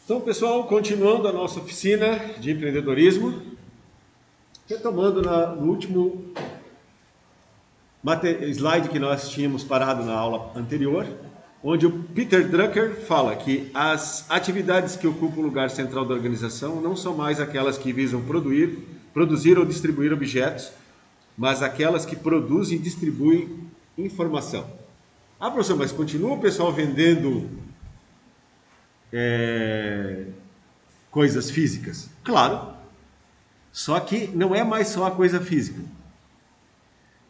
Então, pessoal, continuando a nossa oficina de empreendedorismo, retomando no último slide que nós tínhamos parado na aula anterior, onde o Peter Drucker fala que as atividades que ocupam o lugar central da organização não são mais aquelas que visam produzir ou distribuir objetos, mas aquelas que produzem e distribuem informação. Ah, professor, mas continua o pessoal vendendo coisas físicas? Claro, só que não é mais só a coisa física.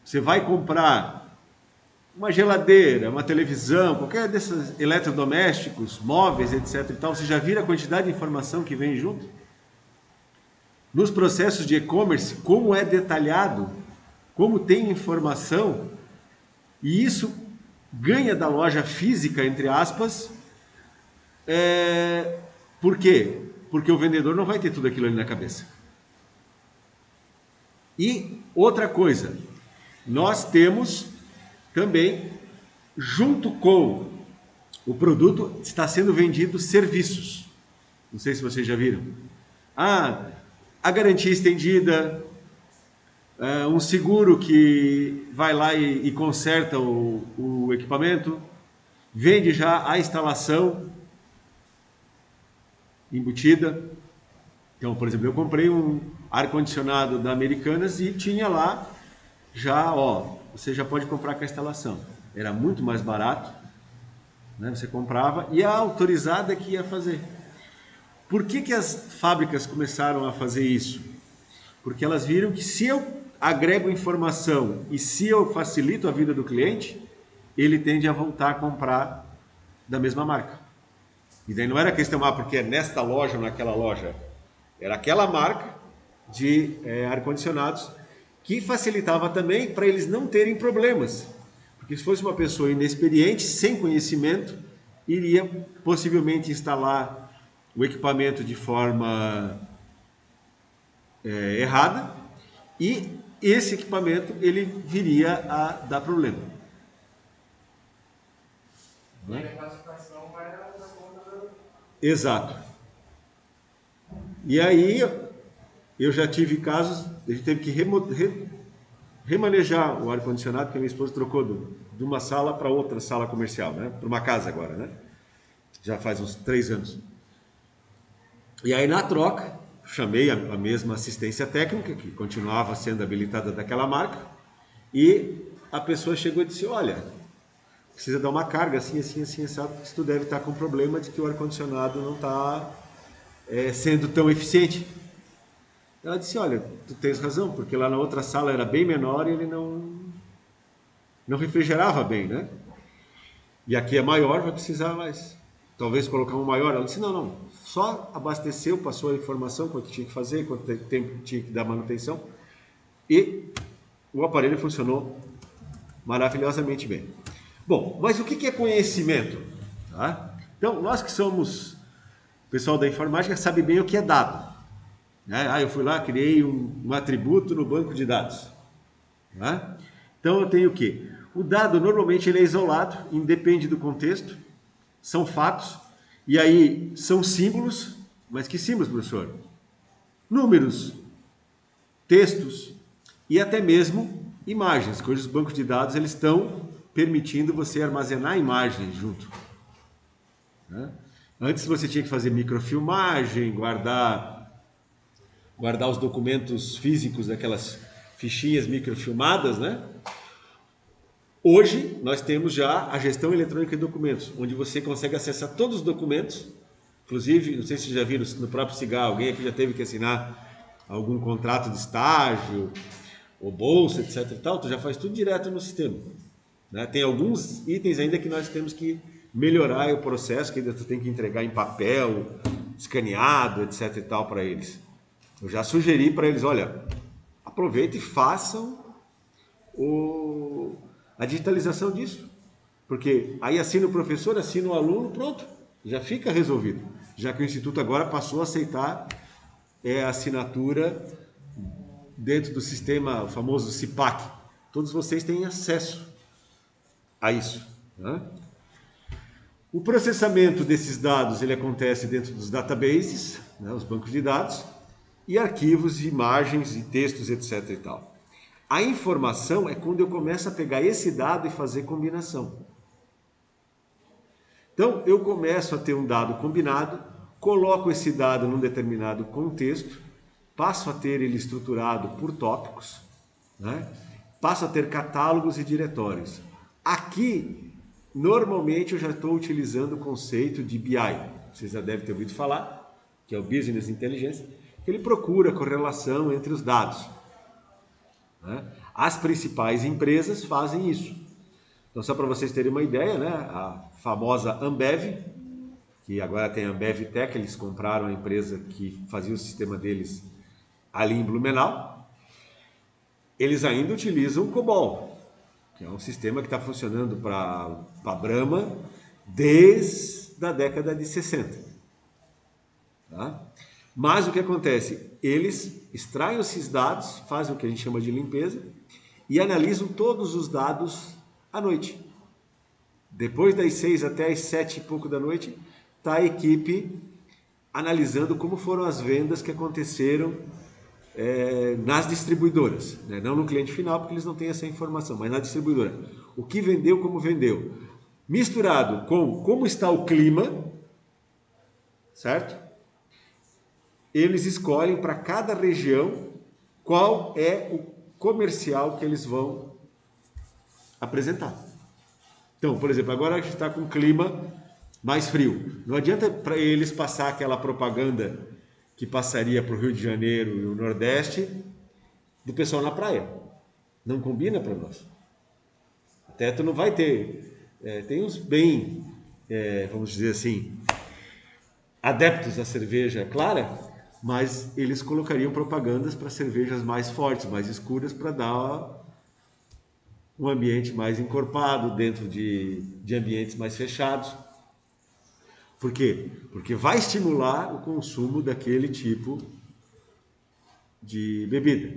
Você vai comprar uma geladeira, uma televisão, qualquer desses eletrodomésticos, móveis, etc. e tal, você já vira a quantidade de informação que vem junto? Nos processos de e-commerce, como é detalhado, como tem informação, e isso ganha da loja física, entre aspas. Por quê? Porque o vendedor não vai ter tudo aquilo ali na cabeça. E outra coisa, nós temos também, junto com o produto, está sendo vendido serviços. Não sei se vocês já viram. A garantia estendida, um seguro que vai lá e conserta o equipamento, vende já a instalação embutida. Então, por exemplo, eu comprei um ar-condicionado da Americanas e tinha lá já, você já pode comprar com a instalação. Era muito mais barato, né? Você comprava e a autorizada que ia fazer. Por que as fábricas começaram a fazer isso? Porque elas viram que se eu agrego informação e se eu facilito a vida do cliente, ele tende a voltar a comprar da mesma marca. E daí não era questão, porque é nesta loja ou naquela loja. Era aquela marca de ar-condicionados que facilitava também para eles não terem problemas. Porque se fosse uma pessoa inexperiente, sem conhecimento, iria possivelmente instalar o equipamento de forma errada e esse equipamento ele viria a dar problema. E a classificação vai dar conta do... Exato. E aí eu já tive casos, a gente teve que remanejar o ar-condicionado, porque minha esposa trocou de uma sala para outra sala comercial, né? Para uma casa agora, né? Já faz uns 3 anos. E aí na troca, chamei a mesma assistência técnica, que continuava sendo habilitada daquela marca, e a pessoa chegou e disse, olha, precisa dar uma carga assim, assim, assim, sabe? Porque tu deve estar com problema de que o ar-condicionado não está sendo tão eficiente. Ela disse, olha, tu tens razão, porque lá na outra sala era bem menor e ele não refrigerava bem, né? E aqui é maior, vai precisar mais. Talvez colocar um maior. Ela disse, não, só abasteceu, passou a informação, quanto tinha que fazer, quanto tempo tinha que dar manutenção, e o aparelho funcionou maravilhosamente bem. Bom, mas o que é conhecimento? Tá? Então, nós que somos o pessoal da informática sabe bem o que é dado. Eu fui lá, criei um atributo no banco de dados. Tá? Então eu tenho o quê? O dado normalmente ele é isolado, independe do contexto, são fatos, e aí são símbolos, mas que símbolos, professor? Números, textos e até mesmo imagens, cujos bancos de dados eles estão permitindo você armazenar imagens junto. Né? Antes você tinha que fazer microfilmagem, guardar os documentos físicos daquelas fichinhas microfilmadas, né? Hoje nós temos já a gestão eletrônica de documentos, onde você consegue acessar todos os documentos, inclusive, não sei se vocês já viram no próprio Cigar, alguém aqui já teve que assinar algum contrato de estágio, ou bolsa, etc e tal, tu já faz tudo direto no sistema. Né? Tem alguns itens ainda que nós temos que melhorar o processo, que ainda tu tem que entregar em papel, escaneado, etc e tal para eles. Eu já sugeri para eles, olha, aproveitem e façam a digitalização disso. Porque aí assina o professor, assina o aluno, pronto, já fica resolvido. Já que o Instituto agora passou a aceitar a assinatura dentro do sistema, o famoso CIPAC. Todos vocês têm acesso a isso. Né? O processamento desses dados ele acontece dentro dos databases, né, os bancos de dados, e arquivos, imagens e textos, etc. e tal. A informação é quando eu começo a pegar esse dado e fazer combinação. Então, eu começo a ter um dado combinado, coloco esse dado num determinado contexto, passo a ter ele estruturado por tópicos, né? Passo a ter catálogos e diretórios. Aqui, normalmente, eu já estou utilizando o conceito de BI. Vocês já devem ter ouvido falar, que é o Business Intelligence, que ele procura correlação entre os dados, né? As principais empresas fazem isso. Então, só para vocês terem uma ideia, né? A famosa Ambev, que agora tem a Ambev Tech, eles compraram a empresa que fazia o sistema deles ali em Blumenau. Eles ainda utilizam o COBOL, que é um sistema que está funcionando para a Brahma desde a década de 60. Tá? Mas o que acontece? Eles extraem esses dados, fazem o que a gente chama de limpeza e analisam todos os dados à noite. Depois das 6 até as 7 e pouco da noite, está a equipe analisando como foram as vendas que aconteceram nas distribuidoras, né? Não no cliente final, porque eles não têm essa informação, mas na distribuidora. O que vendeu, como vendeu. Misturado com como está o clima, certo? Eles escolhem para cada região qual é o comercial que eles vão apresentar. Então, por exemplo, agora a gente está com um clima mais frio. Não adianta para eles passar aquela propaganda que passaria para o Rio de Janeiro e o Nordeste do pessoal na praia. Não combina para nós. Até tu não vai ter... tem uns bem, vamos dizer assim, adeptos à cerveja clara, mas eles colocariam propagandas para cervejas mais fortes, mais escuras, para dar um ambiente mais encorpado dentro de ambientes mais fechados. Por quê? Porque vai estimular o consumo daquele tipo de bebida.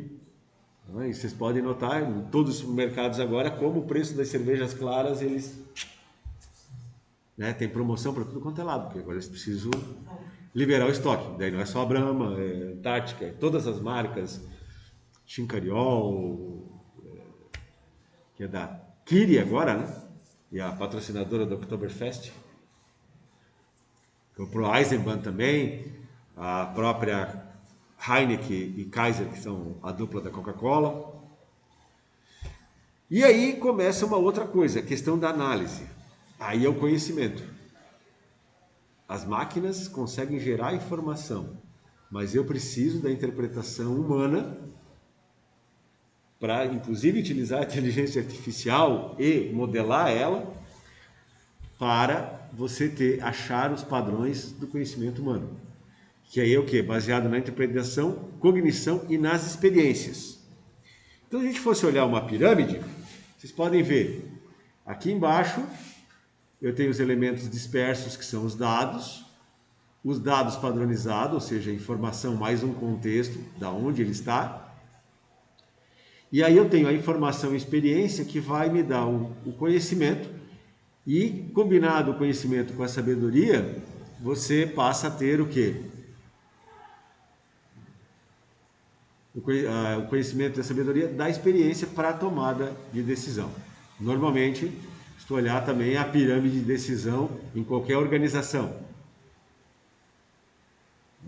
E vocês podem notar em todos os supermercados agora como o preço das cervejas claras, eles tem promoção para tudo quanto é lado, porque agora eles precisam liberar o estoque. Daí não é só a Brahma, é Antártica, é todas as marcas, Chincariol, que é da Kiri agora, né? E a patrocinadora do Oktoberfest. Comprou a Eisenbahn também, a própria Heineken e Kaiser, que são a dupla da Coca-Cola. E aí começa uma outra coisa, a questão da análise. Aí é o conhecimento. As máquinas conseguem gerar informação, mas eu preciso da interpretação humana para, inclusive, utilizar a inteligência artificial e modelar ela para você achar os padrões do conhecimento humano. Que aí é o quê? Baseado na interpretação, cognição e nas experiências. Então, se a gente fosse olhar uma pirâmide, vocês podem ver, aqui embaixo eu tenho os elementos dispersos, que são os dados padronizados, ou seja, a informação mais um contexto, da onde ele está. E aí eu tenho a informação e experiência que vai me dar o conhecimento, e combinado o conhecimento com a sabedoria, você passa a ter o quê? O conhecimento e a sabedoria da experiência para a tomada de decisão. Normalmente, se tu olhar também a pirâmide de decisão em qualquer organização.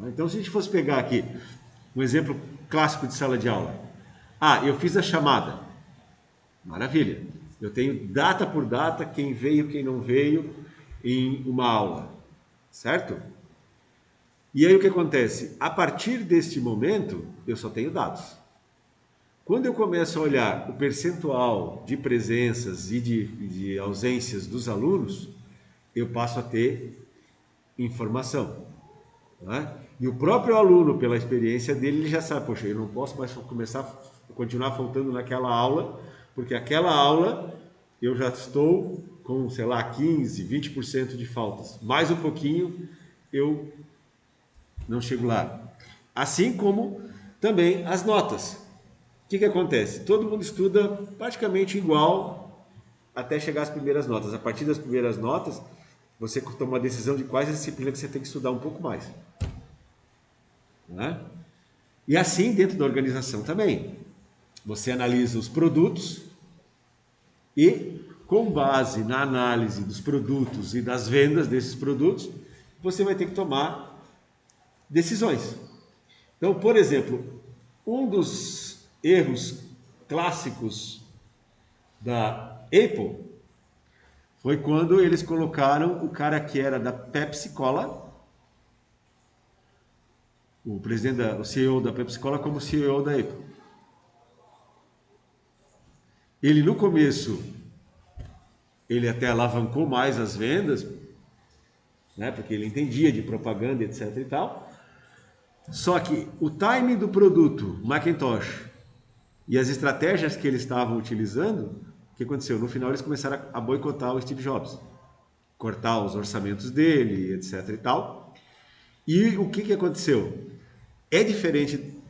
Então, se a gente fosse pegar aqui um exemplo clássico de sala de aula. Eu fiz a chamada. Maravilha. Eu tenho data por data, quem veio, quem não veio em uma aula. Certo? E aí o que acontece? A partir deste momento, eu só tenho dados. Quando eu começo a olhar o percentual de presenças e de ausências dos alunos, eu passo a ter informação. Né? E o próprio aluno, pela experiência dele, ele já sabe, poxa, eu não posso mais continuar faltando naquela aula, porque aquela aula eu já estou com, 15, 20% de faltas. Mais um pouquinho, eu não chego lá. Assim como também as notas. O que acontece? Todo mundo estuda praticamente igual até chegar às primeiras notas. A partir das primeiras notas, você toma uma decisão de quais disciplinas que você tem que estudar um pouco mais. Né? E assim dentro da organização também. Você analisa os produtos e, com base na análise dos produtos e das vendas desses produtos, você vai ter que tomar decisões. Então, por exemplo, um dos erros clássicos da Apple foi quando eles colocaram o cara que era da Pepsi Cola, o CEO da Pepsi Cola, como CEO da Apple. Ele no começo, ele até alavancou mais as vendas, né, porque ele entendia de propaganda, etc e tal. Só que o timing do produto Macintosh e as estratégias que eles estavam utilizando, o que aconteceu? No final eles começaram a boicotar o Steve Jobs, cortar os orçamentos dele, etc e tal. E o que aconteceu? É diferente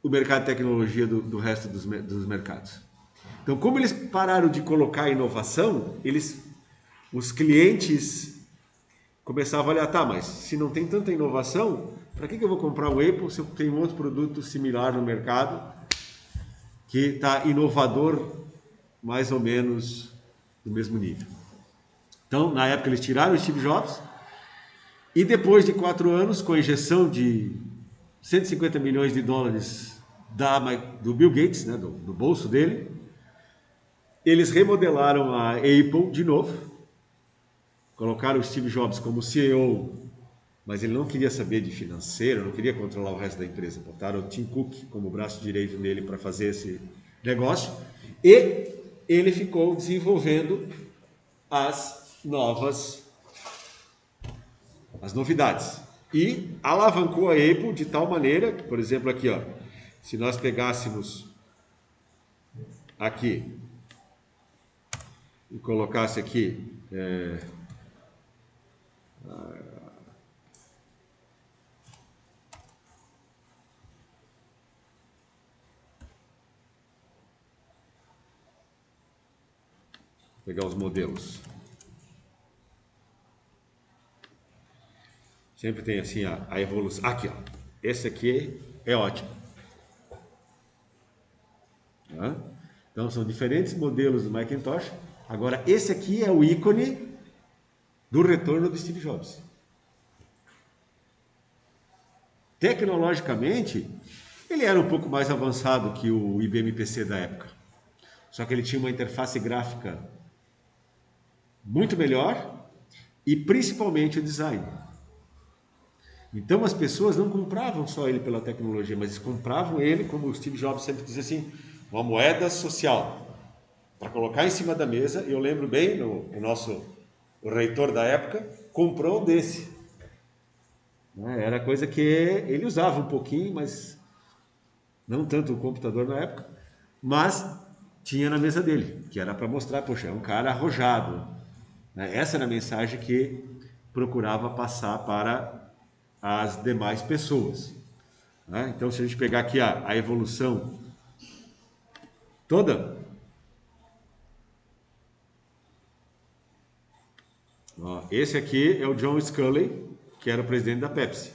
o mercado de tecnologia do resto dos mercados. Então, como eles pararam de colocar inovação, os clientes começavam a olhar, tá, mas se não tem tanta inovação, para que eu vou comprar o Apple se eu tenho outro produto similar no mercado que está inovador mais ou menos do mesmo nível? Então, na época, eles tiraram o Steve Jobs e depois de 4 anos, com a injeção de 150 milhões de dólares do Bill Gates, né, do bolso dele, eles remodelaram a Apple de novo, colocaram o Steve Jobs como CEO, mas ele não queria saber de financeiro, não queria controlar o resto da empresa. Botaram o Tim Cook como braço direito dele para fazer esse negócio e ele ficou desenvolvendo as novidades e alavancou a Apple de tal maneira que, por exemplo, aqui, ó, se nós pegássemos aqui e colocasse aqui pegar os modelos. Sempre tem assim a evolução. Aqui, ó. Esse aqui é ótimo. Tá? Então são diferentes modelos do Macintosh. Agora, esse aqui é o ícone do retorno do Steve Jobs. Tecnologicamente, ele era um pouco mais avançado que o IBM PC da época. Só que ele tinha uma interface gráfica muito melhor e principalmente o design. Então as pessoas não compravam só ele pela tecnologia, mas compravam ele, como o Steve Jobs sempre dizia assim, uma moeda social para colocar em cima da mesa. E eu lembro bem, o reitor da época comprou um desse. Era coisa que ele usava um pouquinho, mas não tanto o computador na época, mas tinha na mesa dele, que era para mostrar, poxa, é um cara arrojado. Essa era a mensagem que procurava passar para as demais pessoas. Então, se a gente pegar aqui a evolução toda, esse aqui é o John Sculley, que era o presidente da Pepsi,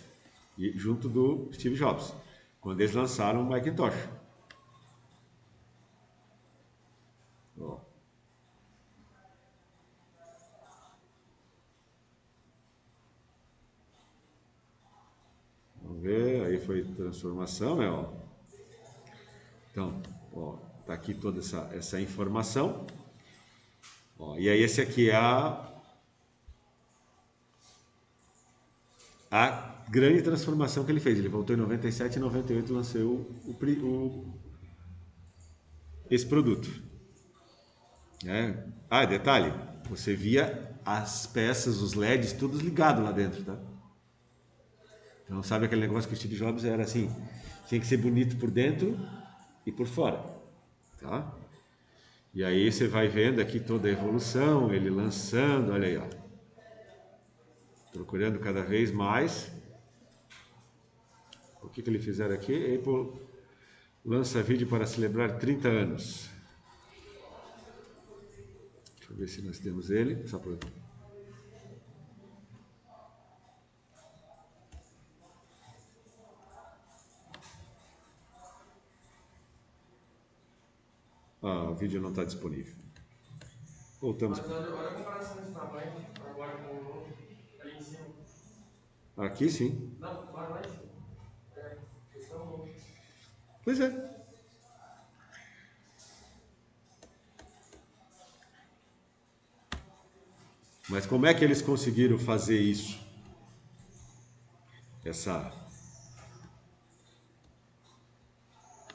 junto do Steve Jobs, quando eles lançaram o Macintosh. Vamos ver, aí foi transformação, né? Ó. Então, ó, tá aqui toda essa informação. Ó, e aí esse aqui é a grande transformação que ele fez. Ele voltou em 97 e 98 lançou esse produto. Detalhe, você via as peças, os LEDs, todos ligados lá dentro, tá? Então, sabe aquele negócio que o Steve Jobs era assim, tinha que ser bonito por dentro e por fora, tá? E aí você vai vendo aqui toda a evolução, ele lançando, olha aí, ó, procurando cada vez mais. O que ele fizeram aqui? Apple lança vídeo para celebrar 30 anos. Deixa eu ver se nós temos ele. Só para... Ah, o vídeo não está disponível. Voltamos. Mas olha a comparação de tamanho, agora com o novo, ali em cima. Aqui sim. Não, lá em cima. É, esse é o novo. Pois é. Mas como é que eles conseguiram fazer isso? Essa.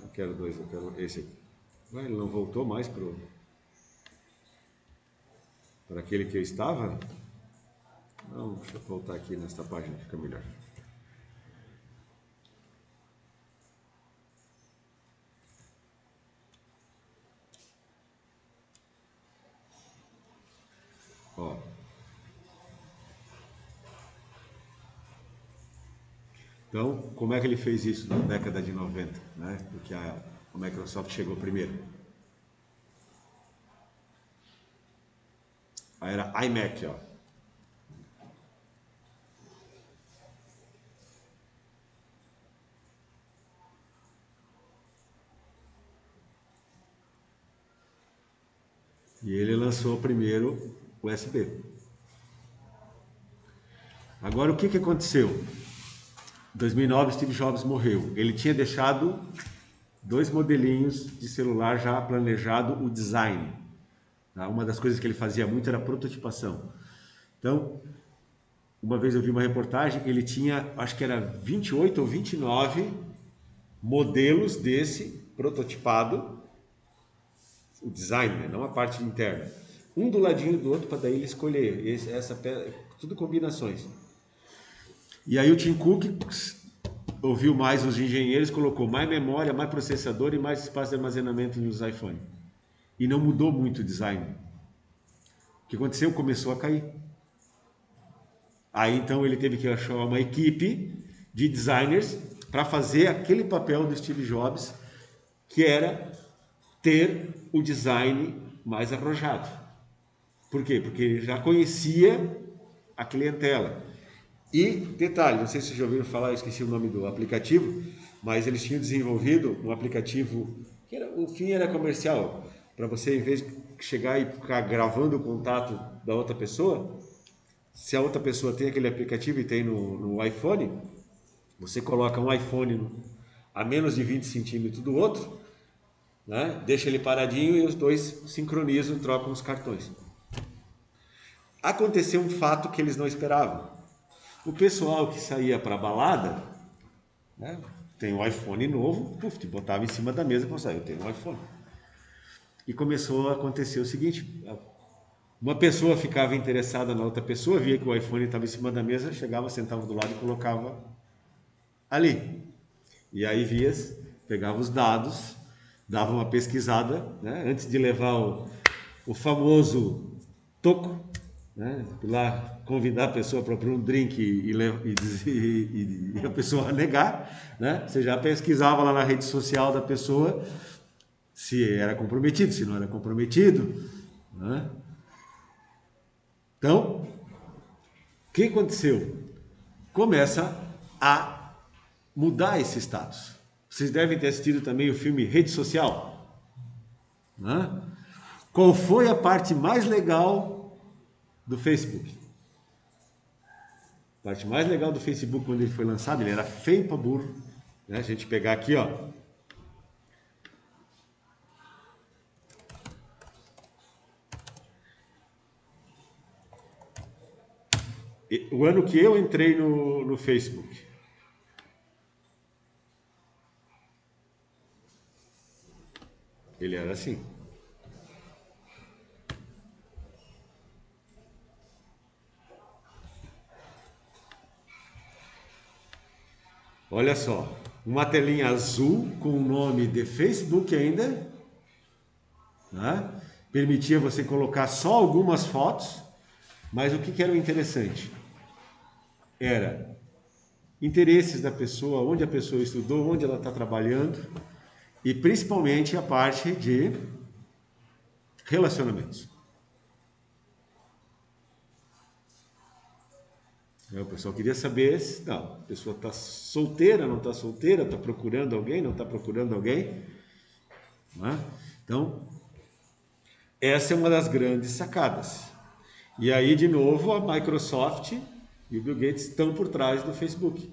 Eu quero dois, eu quero esse aqui. Ué, ele não voltou mais para aquele que eu estava? Não, deixa eu voltar aqui nesta página, fica melhor. Ó. Então, como é que ele fez isso na década de 90, né? Porque a Microsoft chegou primeiro. Aí era iMac, ó. E ele lançou primeiro o USB. Agora, o que aconteceu? Em 2009, Steve Jobs morreu. Ele tinha deixado 2 modelinhos de celular já planejado o design. Tá? Uma das coisas que ele fazia muito era prototipação. Então, uma vez eu vi uma reportagem, ele tinha, acho que era 28 ou 29 modelos desse prototipado, o design, né? Não a parte interna. Um do ladinho do outro para daí ele escolher. Tudo combinações. E aí o Tim Cook ouviu mais os engenheiros, colocou mais memória, mais processador e mais espaço de armazenamento nos iPhone. E não mudou muito o design. O que aconteceu? Começou a cair. Aí então ele teve que achar uma equipe de designers para fazer aquele papel do Steve Jobs, que era ter o design mais arrojado. Por quê? Porque ele já conhecia a clientela. E, detalhe, não sei se vocês já ouviram falar, eu esqueci o nome do aplicativo, mas eles tinham desenvolvido um aplicativo, que o fim era comercial, para você, em vez de chegar e ficar gravando o contato da outra pessoa, se a outra pessoa tem aquele aplicativo e tem no iPhone, você coloca um iPhone a menos de 20 centímetros do outro, né? Deixa ele paradinho e os dois sincronizam, trocam os cartões. Aconteceu um fato que eles não esperavam. O pessoal que saía para a balada, né, tem um iPhone novo, botava em cima da mesa e falava, eu tenho um iPhone. E começou a acontecer o seguinte, uma pessoa ficava interessada na outra pessoa, via que o iPhone estava em cima da mesa, chegava, sentava do lado e colocava ali. E aí pegava os dados, dava uma pesquisada, né, antes de levar o famoso toco, né, lá convidar a pessoa para um drink e a pessoa negar, né, você já pesquisava lá na rede social da pessoa se era comprometido, se não era comprometido, né? Então, o que aconteceu? Começa a mudar esse status. Vocês devem ter assistido também o filme Rede Social, né? Qual foi a parte mais legal do Facebook? A parte mais legal do Facebook quando ele foi lançado, ele era feio para burro, né? A gente pegar aqui, ó. O ano que eu entrei no Facebook. Ele era assim. Olha só, uma telinha azul com o nome de Facebook ainda, né? Permitia você colocar só algumas fotos, mas o que era o interessante? Era interesses da pessoa, onde a pessoa estudou, onde ela está trabalhando e principalmente a parte de relacionamentos. O pessoal queria saber se não, a pessoa está solteira, não está solteira, está procurando alguém, não está procurando alguém. Não é? Então, Essa é uma das grandes sacadas. E aí, de novo, a Microsoft e o Bill Gates estão por trás do Facebook.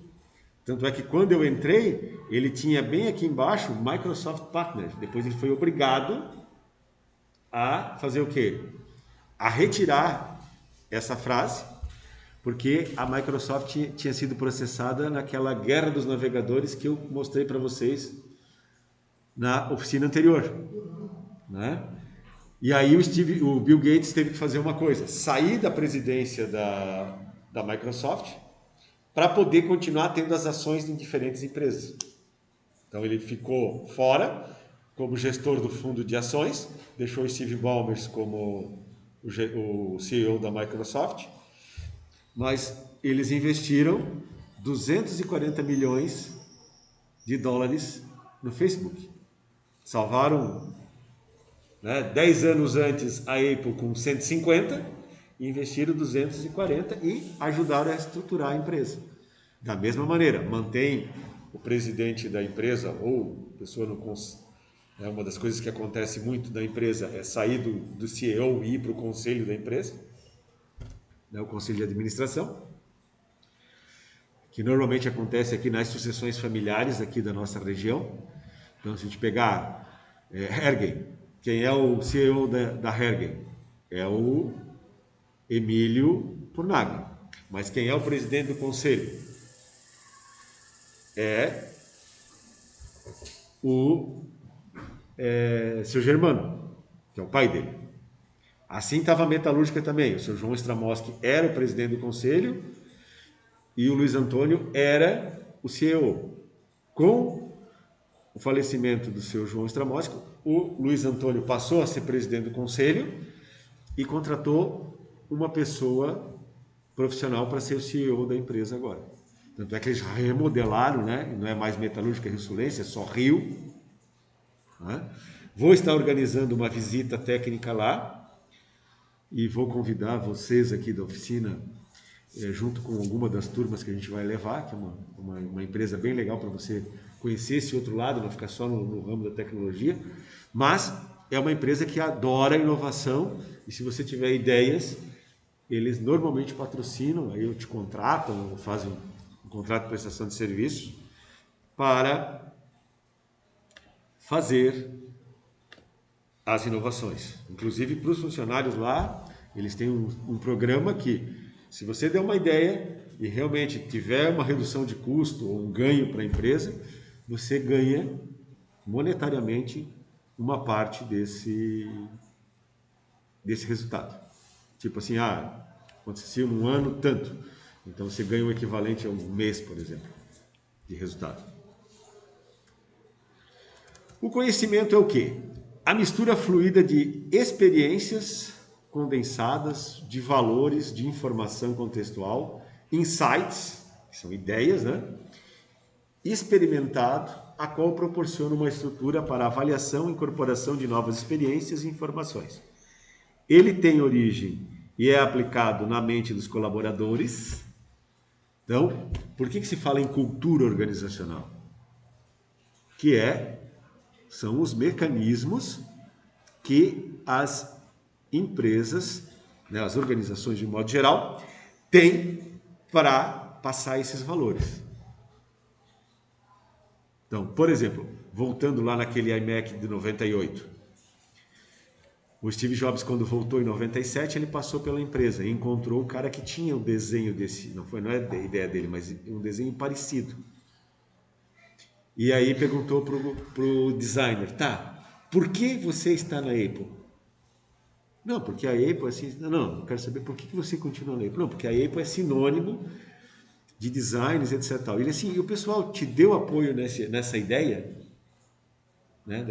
Tanto é que quando eu entrei, ele tinha bem aqui embaixo Microsoft Partners. Depois ele foi obrigado a fazer o quê? A retirar essa frase, porque a Microsoft tinha sido processada naquela guerra dos navegadores que eu mostrei para vocês na oficina anterior, né? E aí o Bill Gates teve que fazer uma coisa, sair da presidência da Microsoft para poder continuar tendo as ações em diferentes empresas. Então ele ficou fora como gestor do fundo de ações, deixou o Steve Ballmer como o CEO da Microsoft, mas eles investiram 240 milhões de dólares no Facebook. Salvaram, né, 10 anos antes a Apple com 150, investiram 240 e ajudaram a estruturar a empresa. Da mesma maneira, mantém o presidente da empresa ou pessoa no uma das coisas que acontece muito da empresa é sair do CEO e ir para o conselho da empresa, né, o conselho de administração, que normalmente acontece aqui nas sucessões familiares aqui da nossa região. Então, se a gente pegar Hergen, quem é o CEO da Hergen? É o Emílio Purnaghi. Mas quem é o presidente do conselho? É o seu Germano, que é o pai dele. Assim estava a metalúrgica também. O seu João Stramowski era o presidente do conselho e o Luiz Antônio era o CEO. Com o falecimento do seu João Stramowski, o Luiz Antônio passou a ser presidente do conselho e contratou uma pessoa profissional para ser o CEO da empresa agora. Tanto é que eles remodelaram, né? Não é mais Metalúrgica Rio Sulense, é só Rio. Né? Vou estar organizando uma visita técnica lá e vou convidar vocês aqui da oficina, junto com alguma das turmas que a gente vai levar, que é uma empresa bem legal para você conhecer esse outro lado, não ficar só no ramo da tecnologia, mas é uma empresa que adora inovação e se você tiver ideias, eles normalmente patrocinam, aí eu te contratam, ou fazem um contrato de prestação de serviço para fazer as inovações. Inclusive para os funcionários lá, eles têm um programa que, se você der uma ideia e realmente tiver uma redução de custo ou um ganho para a empresa, você ganha monetariamente uma parte desse resultado. Tipo assim, aconteceu num ano tanto, então você ganha o equivalente a um mês, por exemplo, de resultado. O conhecimento é o quê? A mistura fluida de experiências condensadas, de valores, de informação contextual, insights, que são ideias, né? Experimentado, a qual proporciona uma estrutura para avaliação e incorporação de novas experiências e informações. Ele tem origem e é aplicado na mente dos colaboradores. Então, por que se fala em cultura organizacional? São os mecanismos que as empresas, né, as organizações de modo geral, têm para passar esses valores. Então, por exemplo, voltando lá naquele iMac de 98, o Steve Jobs, quando voltou em 97, ele passou pela empresa e encontrou o cara que tinha o desenho desse, não é a ideia dele, mas um desenho parecido. E aí perguntou pro designer, por que você está na Apple? Não, porque a Apple é assim, não, eu quero saber por que você continua na Apple. Não, porque a Apple é sinônimo de designs, etc. Ele assim, e o pessoal te deu apoio nessa ideia? Né,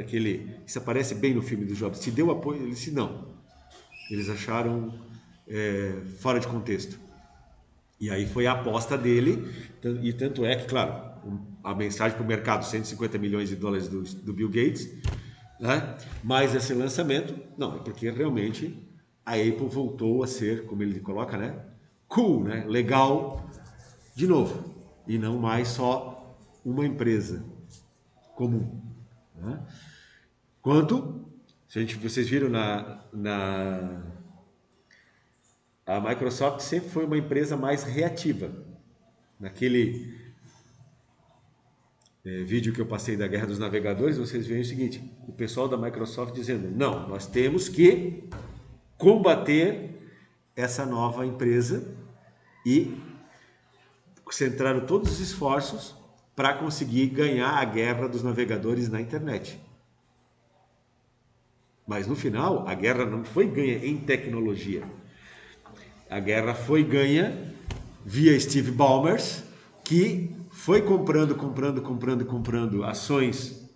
isso aparece bem no filme do Jobs, te deu apoio? Ele disse não, eles acharam fora de contexto. E aí foi a aposta dele, e tanto é que, claro, a mensagem para o mercado, 150 milhões de dólares do Bill Gates, né? Mas esse lançamento, não, é porque realmente a Apple voltou a ser, como ele coloca, né? Cool, né? Legal, de novo, e não mais só uma empresa comum. Né? Quanto Vocês viram a Microsoft sempre foi uma empresa mais reativa. Naquele vídeo que eu passei da Guerra dos Navegadores, vocês veem o seguinte: o pessoal da Microsoft dizendo, não, nós temos que combater essa nova empresa e concentraram todos os esforços para conseguir ganhar a guerra dos navegadores na internet. Mas no final, a guerra não foi ganha em tecnologia. A guerra foi ganha via Steve Ballmer, que foi comprando ações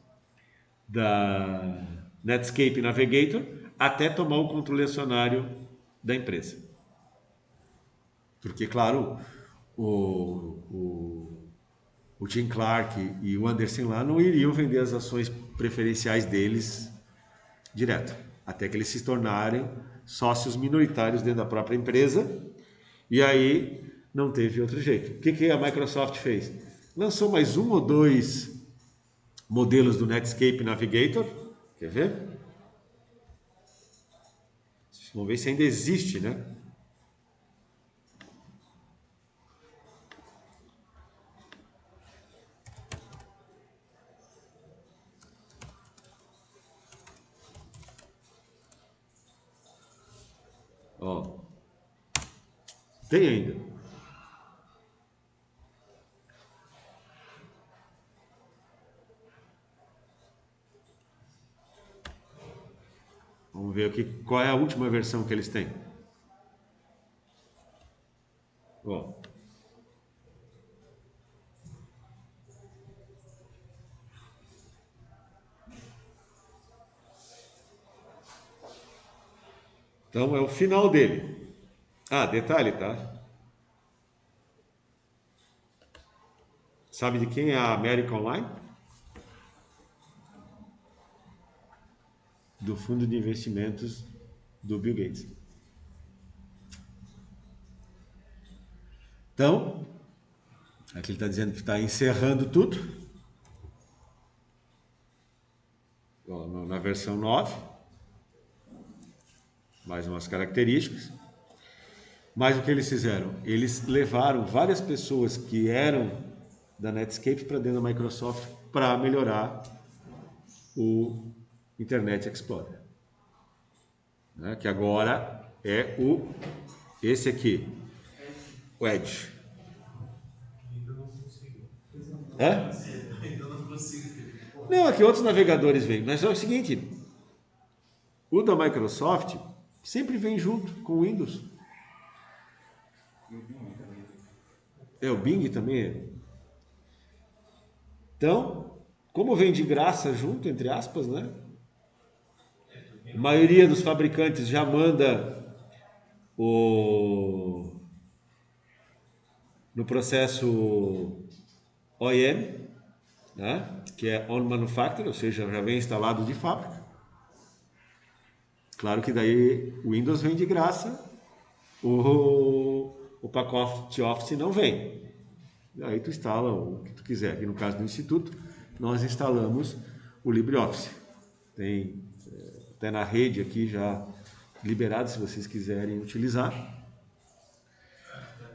da Netscape Navigator até tomar o controle acionário da empresa. Porque, claro, o Tim Clark e o Anderson lá não iriam vender as ações preferenciais deles direto, até que eles se tornarem sócios minoritários dentro da própria empresa, e aí não teve outro jeito. O que a Microsoft fez? Lançou mais um ou dois modelos do Netscape Navigator, quer ver? Vamos ver se ainda existe, né? Ó, tem ainda. Vamos ver aqui qual é a última versão que eles têm. Ó. Então é o final dele. Ah, detalhe, tá? Sabe de quem é a América Online? Do fundo de investimentos do Bill Gates. Então, aqui ele está dizendo que está encerrando tudo. Ó, na versão 9. Mais umas características. Mas o que eles fizeram? Eles levaram várias pessoas que eram da Netscape para dentro da Microsoft para melhorar o Internet Explorer, né? Que agora é esse aqui, o Edge. Ainda não consigo. Hã? Ainda não consigo. Não, aqui outros navegadores vêm, mas é o seguinte, o da Microsoft sempre vem junto com o Windows. E o Bing também. O Bing também é. Então, como vem de graça junto, entre aspas, né? A maioria dos fabricantes já manda no processo OEM, né? Que é On Manufacture, ou seja, já vem instalado de fábrica. Claro que daí o Windows vem de graça, o pacote Office não vem. Aí tu instala o que tu quiser. Aqui no caso do Instituto, nós instalamos o LibreOffice. Tem até na rede aqui já liberado, se vocês quiserem utilizar.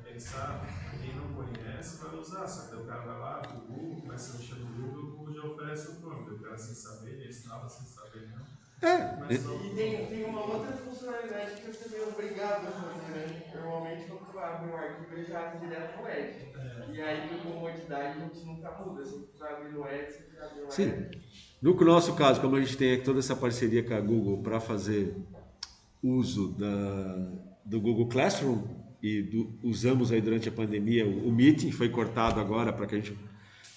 Pensar, quem não conhece vai usar, só que o cara vai lá pro Google, começa a mexer no Google, o Google já oferece o Chrome, o cara sem saber, ele instala sem saber não. E tem uma outra funcionalidade que você é meio obrigado a fazer, né? Normalmente quando tu abre um arquivo ele já abre direto no Edge. E aí por comodidade a gente nunca muda. Sempre que tu vai abrir no Edge, sempre abre no Edge. Sim. No nosso caso, como a gente tem aqui toda essa parceria com a Google para fazer uso do Google Classroom e usamos aí durante a pandemia o Meeting, foi cortado agora para que a gente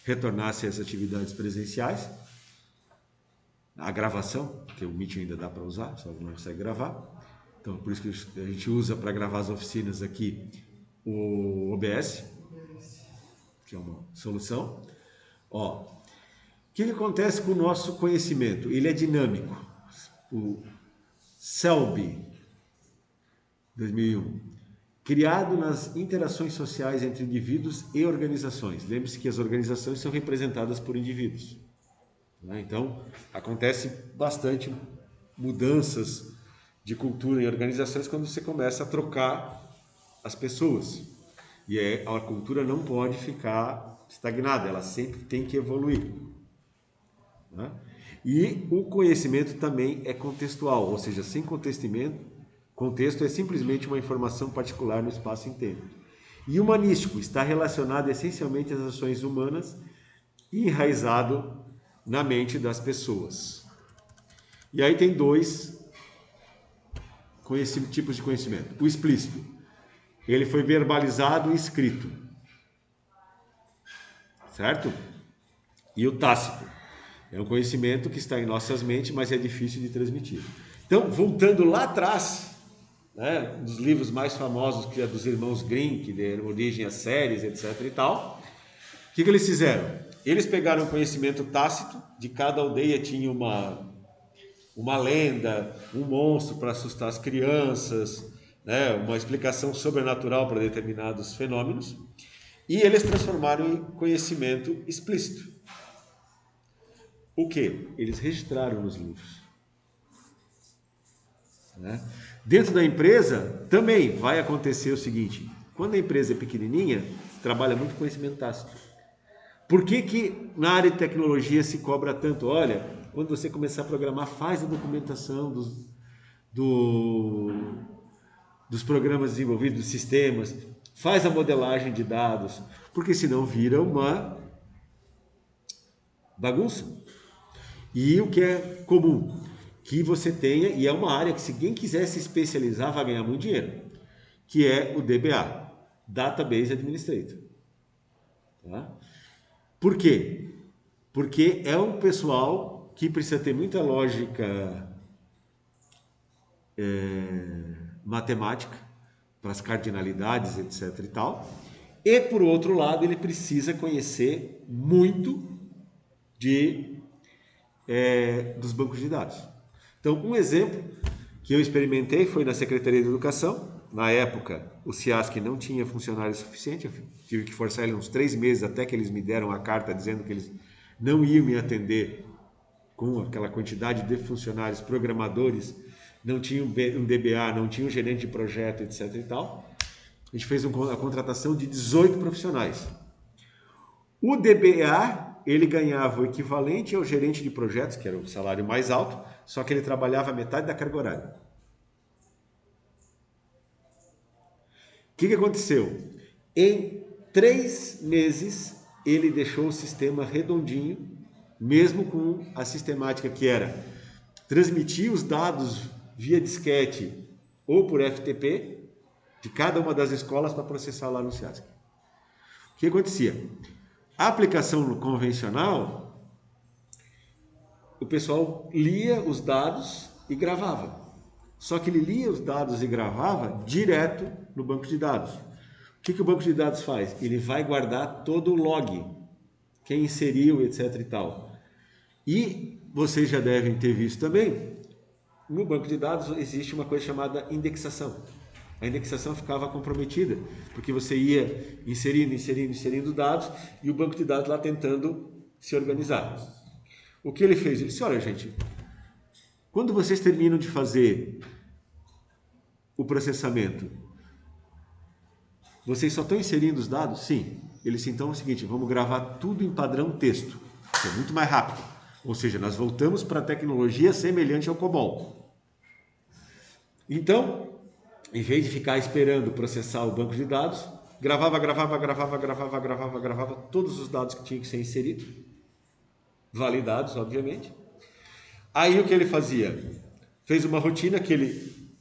retornasse às atividades presenciais. A gravação, porque o Meeting ainda dá para usar, só não consegue gravar. Então, por isso que a gente usa para gravar as oficinas aqui o OBS, que é uma solução. Ó, o que acontece com o nosso conhecimento? Ele é dinâmico. O CELB 2001, criado nas interações sociais entre indivíduos e organizações. Lembre-se que as organizações são representadas por indivíduos. Então, acontece bastante mudanças de cultura em organizações quando você começa a trocar as pessoas. E a cultura não pode ficar estagnada, ela sempre tem que evoluir. Né? E o conhecimento também é contextual, ou seja, sem contexto é simplesmente uma informação particular no espaço e tempo. E humanístico está relacionado essencialmente às ações humanas e enraizado na mente das pessoas. E aí tem dois tipos de conhecimento. O explícito, ele foi verbalizado e escrito, certo? E o tácito, é um conhecimento que está em nossas mentes, mas é difícil de transmitir. Então, voltando lá atrás, né, dos livros mais famosos, que é dos irmãos Grimm, que deram origem a séries, etc. e tal, o que eles fizeram? Eles pegaram o conhecimento tácito, de cada aldeia tinha uma lenda, um monstro para assustar as crianças, né, uma explicação sobrenatural para determinados fenômenos, e eles transformaram em conhecimento explícito. O que? Eles registraram nos livros. Né? Dentro da empresa também vai acontecer o seguinte: quando a empresa é pequenininha, trabalha muito conhecimento tácito. Por que na área de tecnologia se cobra tanto? Olha, quando você começar a programar, faz a documentação dos programas desenvolvidos, dos sistemas, faz a modelagem de dados, porque senão vira uma bagunça. E o que é comum? Que você tenha, e é uma área que se quem quiser se especializar vai ganhar muito dinheiro, que é o DBA, Database Administrator. Tá? Por quê? Porque é um pessoal que precisa ter muita lógica matemática, para as cardinalidades, etc. e tal. E, por outro lado, ele precisa conhecer muito dos bancos de dados. Então, um exemplo que eu experimentei foi na Secretaria de Educação. Na época, o CIASC não tinha funcionário suficiente, eu tive que forçar ele uns 3 meses até que eles me deram a carta dizendo que eles não iam me atender com aquela quantidade de funcionários, programadores, não tinha um DBA, não tinha um gerente de projeto, etc. e tal. A gente fez a contratação de 18 profissionais. O DBA, ele ganhava o equivalente ao gerente de projetos, que era o salário mais alto, só que ele trabalhava metade da carga horária. O que aconteceu? Em 3 meses, ele deixou o sistema redondinho, mesmo com a sistemática que era transmitir os dados via disquete ou por FTP de cada uma das escolas para processar lá no CIASC. O que acontecia? A aplicação convencional, o pessoal lia os dados e gravava. Só que ele lia os dados e gravava direto no banco de dados. O que o banco de dados faz? Ele vai guardar todo o log, quem inseriu, etc. e tal. E vocês já devem ter visto também, no banco de dados existe uma coisa chamada indexação. A indexação ficava comprometida, porque você ia inserindo dados e o banco de dados lá tentando se organizar. O que ele fez? Ele disse: olha, gente, quando vocês terminam de fazer o processamento, vocês só estão inserindo os dados? Sim. Ele disse: então é o seguinte, vamos gravar tudo em padrão texto, que é muito mais rápido. Ou seja, nós voltamos para a tecnologia semelhante ao COBOL. Então, em vez de ficar esperando processar o banco de dados, gravava todos os dados que tinham que ser inseridos, validados, obviamente. Aí o que ele fazia? Fez uma rotina que ele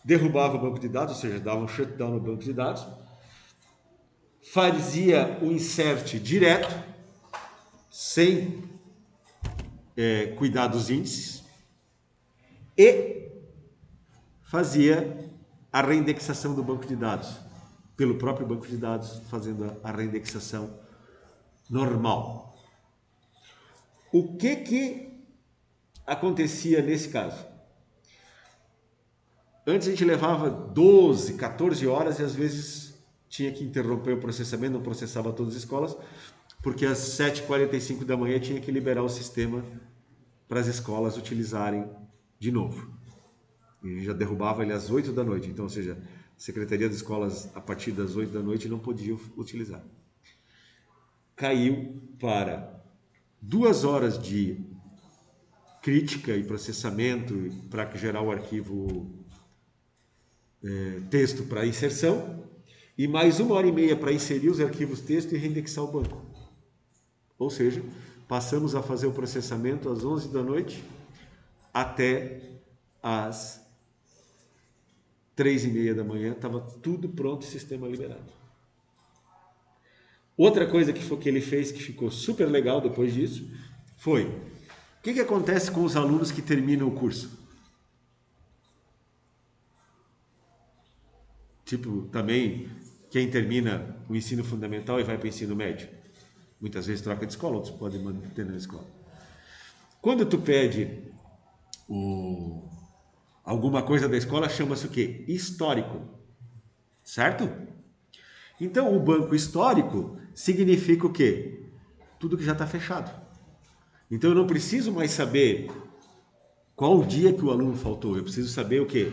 derrubava o banco de dados, ou seja, dava um shutdown no banco de dados, fazia o insert direto, sem cuidar dos índices, e fazia a reindexação do banco de dados, pelo próprio banco de dados, fazendo a reindexação normal. O que acontecia nesse caso? Antes a gente levava 12, 14 horas e às vezes tinha que interromper o processamento, não processava todas as escolas, porque às 7h45 da manhã tinha que liberar o sistema para as escolas utilizarem de novo. E já derrubava ele às 8 da noite. Então, ou seja, a Secretaria das Escolas, a partir das 8 da noite, não podia utilizar. Caiu para 2 horas de crítica e processamento para gerar o arquivo texto para inserção e mais 1h30 para inserir os arquivos texto e reindexar o banco. Ou seja, passamos a fazer o processamento às 11 da noite até às 3h30 da manhã, estava tudo pronto e sistema liberado. Outra coisa que ele fez que ficou super legal depois disso foi: o que acontece com os alunos que terminam o curso? Tipo, também quem termina o ensino fundamental e vai para o ensino médio. Muitas vezes troca de escola, outros podem manter na escola. Quando tu pede alguma coisa da escola, chama-se o quê? Histórico. Certo? Então, o banco histórico significa o quê? Tudo que já está fechado. Então, eu não preciso mais saber qual o dia que o aluno faltou. Eu preciso saber o quê?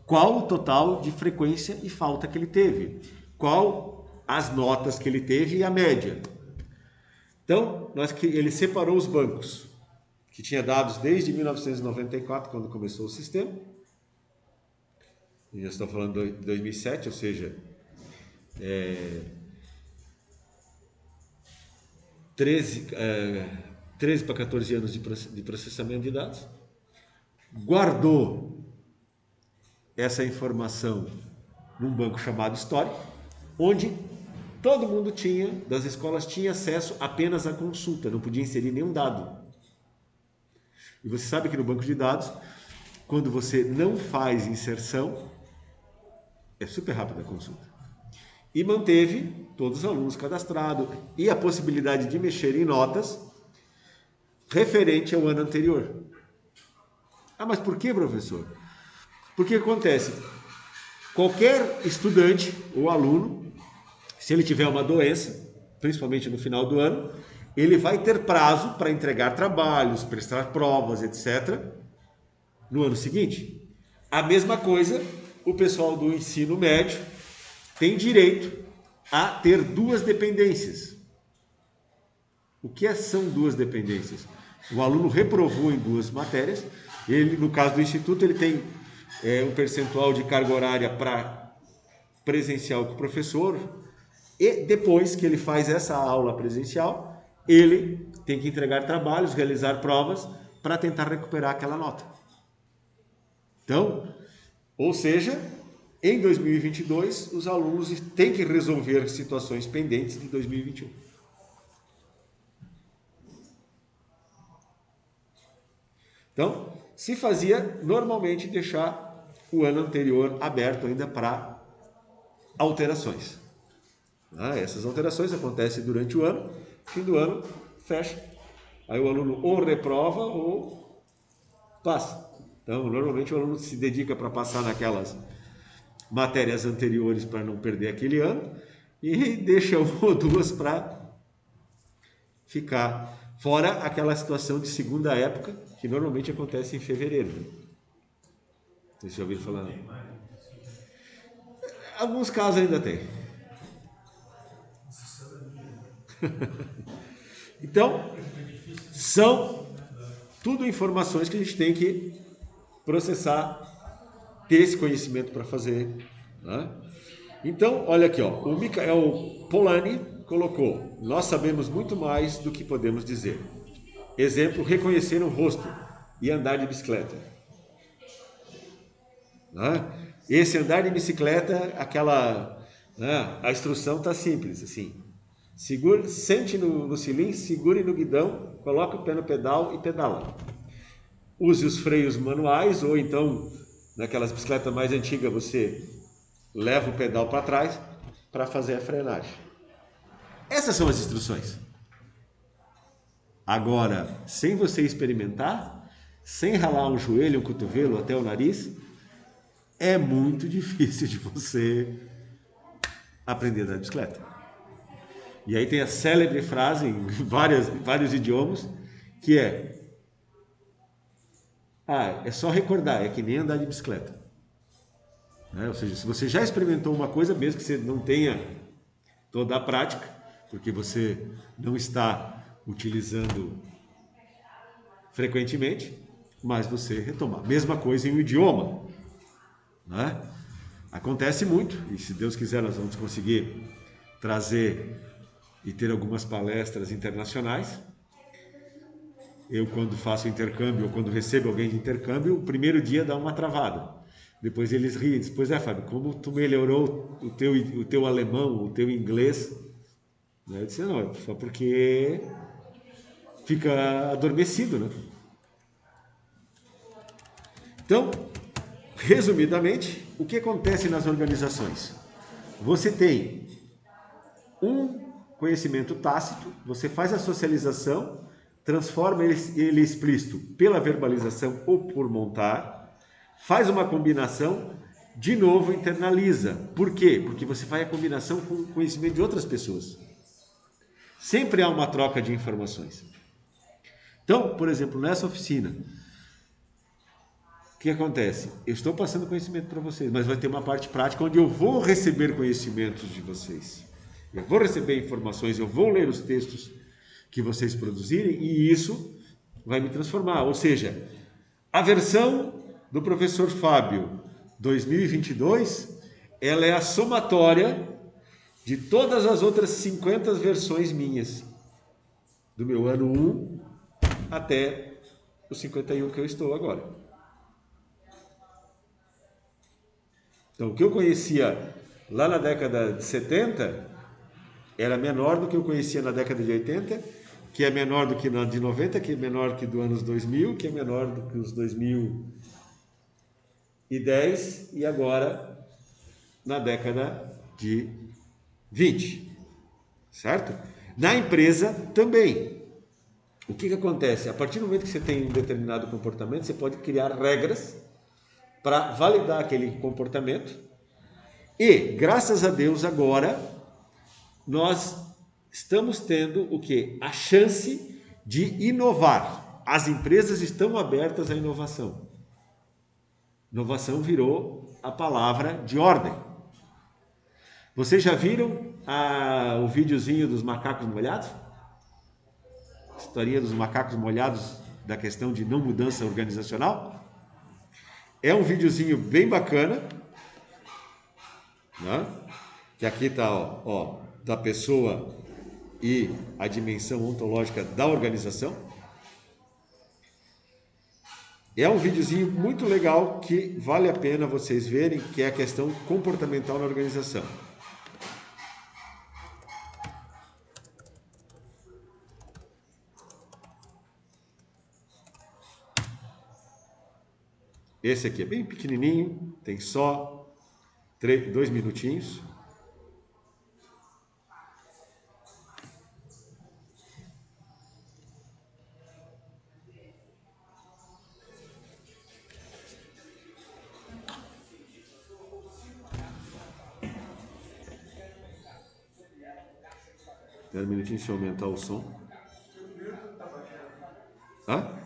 Qual o total de frequência e falta que ele teve. Qual as notas que ele teve e a média. Então, ele separou os bancos, que tinha dados desde 1994, quando começou o sistema. Já estou falando de 2007, ou seja, 13 para 14 anos de processamento de dados. Guardou essa informação num banco chamado histórico, onde todo mundo das escolas tinha acesso apenas à consulta, não podia inserir nenhum dado. E você sabe que no banco de dados, quando você não faz inserção, é super rápida a consulta. E manteve todos os alunos cadastrados e a possibilidade de mexer em notas referente ao ano anterior. Ah, mas por que, professor? Porque acontece, qualquer estudante ou aluno, se ele tiver uma doença, principalmente no final do ano, ele vai ter prazo para entregar trabalhos, prestar provas, etc., no ano seguinte. A mesma coisa, o pessoal do ensino médio tem direito a ter 2 dependências. O que são 2 dependências? O aluno reprovou em 2 matérias, ele, no caso do instituto, ele tem um percentual de carga horária para presencial com o professor, e depois que ele faz essa aula presencial, ele tem que entregar trabalhos, realizar provas para tentar recuperar aquela nota. Então, ou seja, em 2022, os alunos têm que resolver situações pendentes de 2021. Então, se fazia normalmente deixar o ano anterior aberto ainda para alterações. Essas alterações acontecem durante o ano, fim do ano, fecha. Aí o aluno ou reprova ou passa. Então, normalmente o aluno se dedica para passar naquelas matérias anteriores para não perder aquele ano e deixa 1 ou 2 para ficar. Fora aquela situação de segunda época, que normalmente acontece em fevereiro. Vocês já ouviram falar? Alguns casos ainda tem. Então, são tudo informações que a gente tem que processar, ter esse conhecimento para fazer. Né? Então, olha aqui, ó, o Michael Polanyi colocou: nós sabemos muito mais do que podemos dizer. Exemplo, reconhecer um rosto e andar de bicicleta. Né? Esse andar de bicicleta, a instrução está simples, assim. Sente no cilindro, segure no guidão, coloque o pé no pedal e pedala. Use os freios manuais, ou então, naquelas bicicletas mais antigas, você leva o pedal para trás para fazer a frenagem. Essas são as instruções. Agora, sem você experimentar, sem ralar um joelho, um cotovelo até o nariz, é muito difícil de você aprender a andar de bicicleta. E aí tem a célebre frase em vários idiomas, que é só recordar, é que nem andar de bicicleta. Né? Ou seja, se você já experimentou uma coisa, mesmo que você não tenha toda a prática, porque você não está utilizando frequentemente, mas você retomar. Mesma coisa em um idioma. Né? Acontece muito, e se Deus quiser nós vamos conseguir trazer e ter algumas palestras internacionais. Eu, quando faço intercâmbio, ou quando recebo alguém de intercâmbio, o primeiro dia dá uma travada. Depois eles riem, depois Fábio, como tu melhorou o teu alemão, o teu inglês? Eu disse, não, só porque fica adormecido, né? Então, resumidamente, o que acontece nas organizações? Você tem um conhecimento tácito, você faz a socialização, transforma ele explícito pela verbalização ou por montar, faz uma combinação, de novo internaliza. Por quê? Porque você faz a combinação com o conhecimento de outras pessoas. Sempre há uma troca de informações. Então, por exemplo, nessa oficina, o que acontece? Eu estou passando conhecimento para vocês, mas vai ter uma parte prática onde eu vou receber conhecimentos de vocês. Eu vou receber informações, eu vou ler os textos que vocês produzirem e isso vai me transformar. Ou seja, a versão do professor Fábio 2022, ela é a somatória de todas as outras 50 versões minhas, do meu ano 1 até os 51 que eu estou agora. Então, o que eu conhecia lá na década de 70 era menor do que eu conhecia na década de 80, que é menor do que na de 90, que é menor que do anos 2000, que é menor do que os 2010 e agora na década de 20, certo? Na empresa também. O que acontece? A partir do momento que você tem um determinado comportamento, você pode criar regras para validar aquele comportamento e, graças a Deus, agora nós estamos tendo o quê? A chance de inovar. As empresas estão abertas à inovação. Inovação virou a palavra de ordem. Vocês já viram o videozinho dos macacos molhados? A historinha dos macacos molhados da questão de não mudança organizacional? É um videozinho bem bacana, né? Que aqui está da pessoa e a dimensão ontológica da organização. É um videozinho muito legal que vale a pena vocês verem, que é a questão comportamental na organização. Esse aqui é bem pequenininho, tem só 2 minutinhos. Espera um minutinho, deixa eu aumentar o som. Hã?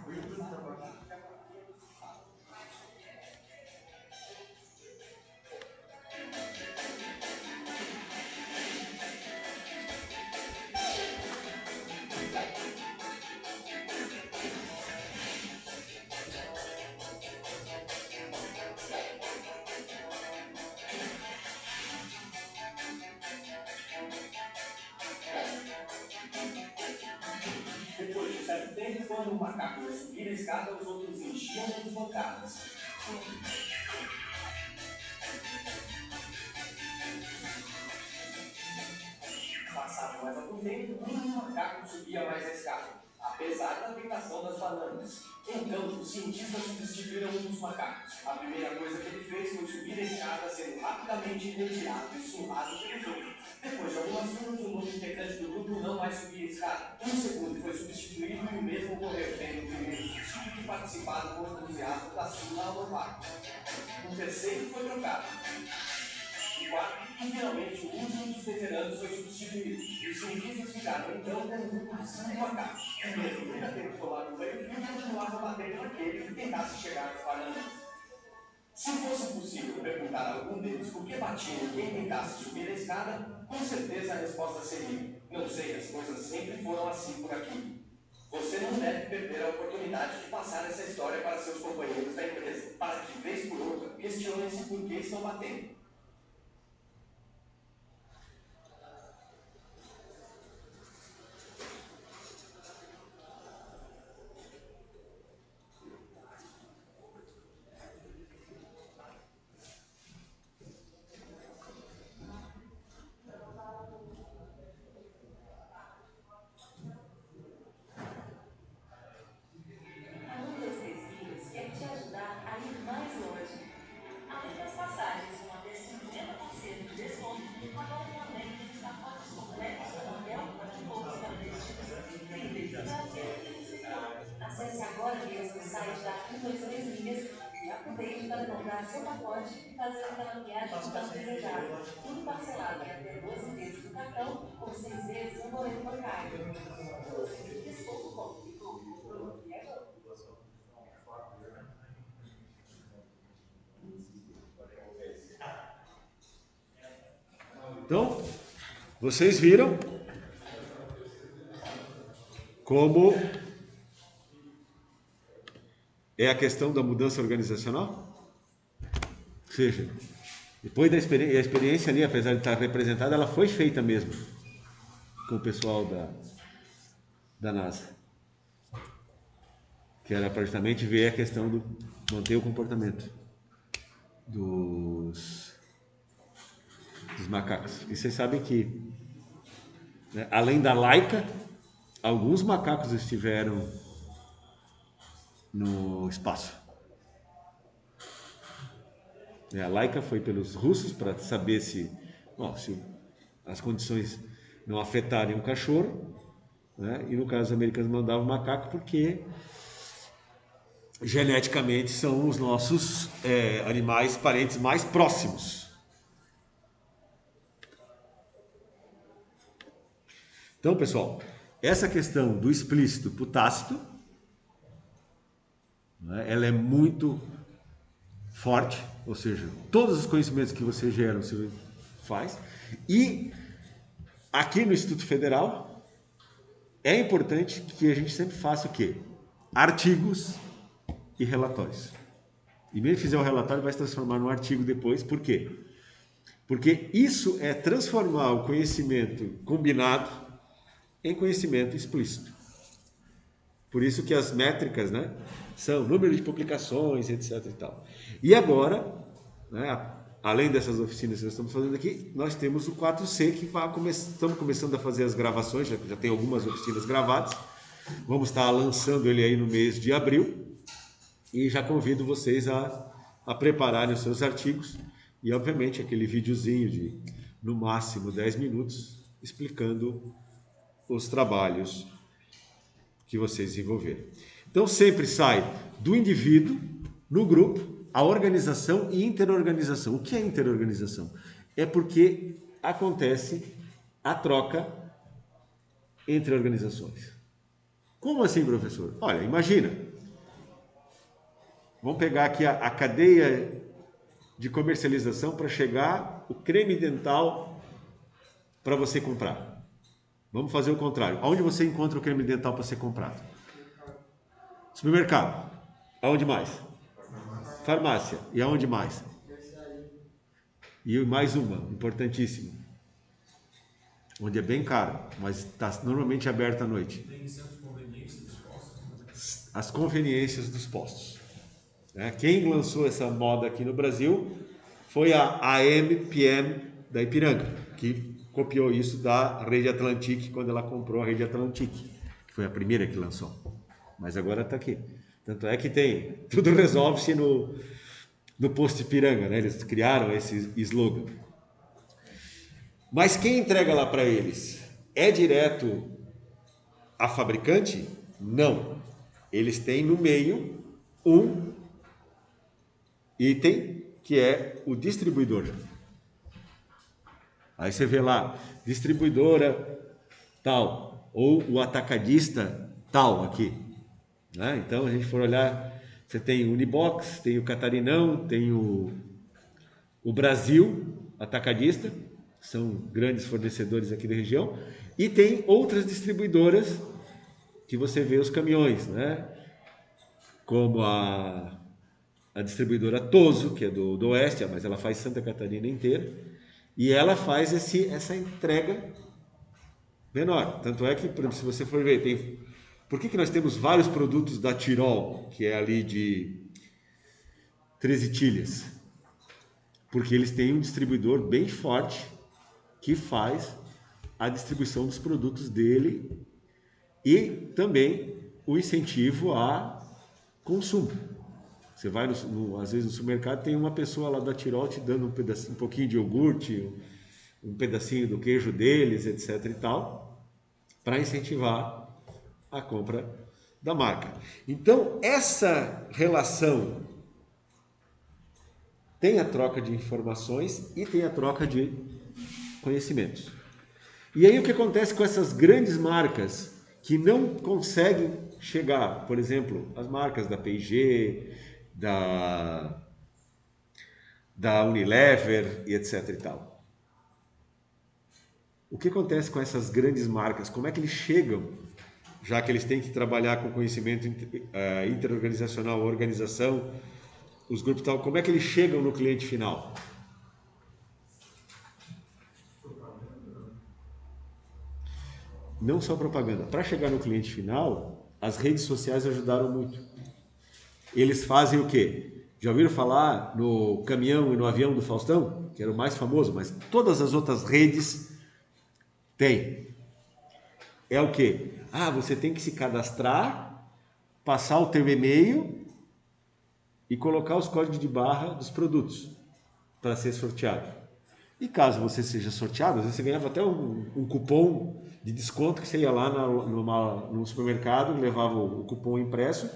Depois de um certo tempo, quando o macaco ia subir a escada, os outros enchiam com pancadas. Passava mais algum tempo, nenhum macaco subia mais a escada, apesar da tentação das bananas. Então, os cientistas substituíram um dos macacos. A primeira coisa que ele fez foi subir a escada, sendo rapidamente retirado e surrado pelos outros. Depois de algumas turmas, o novo integrante do grupo não mais subia a escada. Um segundo foi substituído e o mesmo ocorreu, tendo o primeiro substituto participado com entusiasmo da surra ao macaco. O terceiro foi trocado. O quarto e finalmente o último dos veteranos foi substituído. E os cientistas ficaram então com um grupo de 5 macacos, que mesmo nunca tendo tomado um banho frio, continuavam batendo naquele que tentasse chegar às bananas. Se fosse possível perguntar a algum deles por que batiam quem tentasse subir a escada, com certeza a resposta seria: não sei, as coisas sempre foram assim por aqui. Você não deve perder a oportunidade de passar essa história para seus companheiros da empresa, para que, vez por outra, questionem-se por que estão batendo. A Núcleos Tecidos quer te ajudar a ir mais longe. Além das passagens com até 50% de desconto, agora também tem pacotes completos com hotel e voos para destinos incríveis do Brasil e do exterior. Acesse agora mesmo o site da Núcleos Milhas e aproveite para comprar seu pacote e fazer aquela viagem tão desejada. Tudo parcelado em até 12 vezes no cartão ou 6 vezes no boleto bancário. Núcleosmilhas.com. E tudo que é bom. Então, vocês viram como é a questão da mudança organizacional? Ou seja, depois da experiência, a experiência ali, apesar de estar representada, ela foi feita mesmo com o pessoal da NASA. Que era praticamente ver a questão do manter o comportamento dos macacos. E vocês sabem que, né, além da Laika, alguns macacos estiveram no espaço. A Laika foi pelos russos para saber se as condições não afetarem o cachorro, né? E no caso os americanos mandavam macaco porque geneticamente são os nossos animais parentes mais próximos. Então, pessoal, essa questão do explícito para o tácito, né, ela é muito forte, ou seja, todos os conhecimentos que você gera, você faz. E aqui no Instituto Federal, é importante que a gente sempre faça o quê? Artigos e relatórios. E mesmo que fizer um relatório, vai se transformar num artigo depois. Por quê? Porque isso é transformar o conhecimento combinado em conhecimento explícito. Por isso que as métricas, né, são número de publicações, etc. e tal. E agora, né, além dessas oficinas que nós estamos fazendo aqui, nós temos o 4C, que estamos começando a fazer as gravações, já tem algumas oficinas gravadas. Vamos estar lançando ele aí no mês de abril. E já convido vocês a prepararem os seus artigos. E, obviamente, aquele videozinho de, no máximo, 10 minutos, explicando os trabalhos que vocês desenvolveram. Então, sempre sai do indivíduo, no grupo, a organização e interorganização. O que é interorganização? É porque acontece a troca entre organizações. Como assim, professor? Olha, imagina. Vamos pegar aqui a cadeia de comercialização para chegar o creme dental para você comprar. Vamos fazer o contrário. Aonde você encontra o creme dental para ser comprado? Supermercado. Aonde mais? Farmácia. E aonde mais? E mais uma, importantíssima. Onde é bem caro, mas está normalmente aberto à noite. Tem centro de conveniência dos postos? As conveniências dos postos. Quem lançou essa moda aqui no Brasil foi a AMPM da Ipiranga, que copiou isso da Rede Atlantique quando ela comprou a Rede Atlantique, que foi a primeira que lançou. Mas agora está aqui. Tanto é que tem, tudo resolve-se no posto Ipiranga, né? Eles criaram esse slogan. Mas quem entrega lá para eles? É direto a fabricante? Não. Eles têm no meio um item que é o distribuidor. Aí você vê lá, distribuidora tal, ou o atacadista tal aqui, né? Então, a gente for olhar, você tem o Unibox, tem o Catarinão, tem o Brasil Atacadista, são grandes fornecedores aqui da região, e tem outras distribuidoras que você vê os caminhões, né? Como a distribuidora Toso, que é do Oeste, mas ela faz Santa Catarina inteira, e ela faz essa entrega menor. Tanto é que, por exemplo, se você for ver, por que nós temos vários produtos da Tirol, que é ali de 13 Tilhas? Porque eles têm um distribuidor bem forte que faz a distribuição dos produtos dele e também o incentivo a consumo. Você vai, às vezes, no supermercado, tem uma pessoa lá da Tirol te dando um pouquinho de iogurte, um pedacinho do queijo deles, etc. e tal, para incentivar a compra da marca. Então, essa relação tem a troca de informações e tem a troca de conhecimentos. E aí o que acontece com essas grandes marcas que não conseguem chegar, por exemplo, as marcas da P&G, da Unilever e etc e tal. O que acontece com essas grandes marcas? Como é que eles chegam, já que eles têm que trabalhar com conhecimento interorganizacional, organização, os grupos tal, como é que eles chegam no cliente final? Não só propaganda. Para chegar no cliente final, as redes sociais ajudaram muito. Eles fazem o quê? Já ouviram falar no caminhão e no avião do Faustão? Que era o mais famoso, mas todas as outras redes têm. É o quê? Você tem que se cadastrar, passar o teu e-mail e colocar os códigos de barra dos produtos para ser sorteado. E caso você seja sorteado, às vezes você ganhava até um cupom de desconto que você ia lá no supermercado, levava o cupom impresso,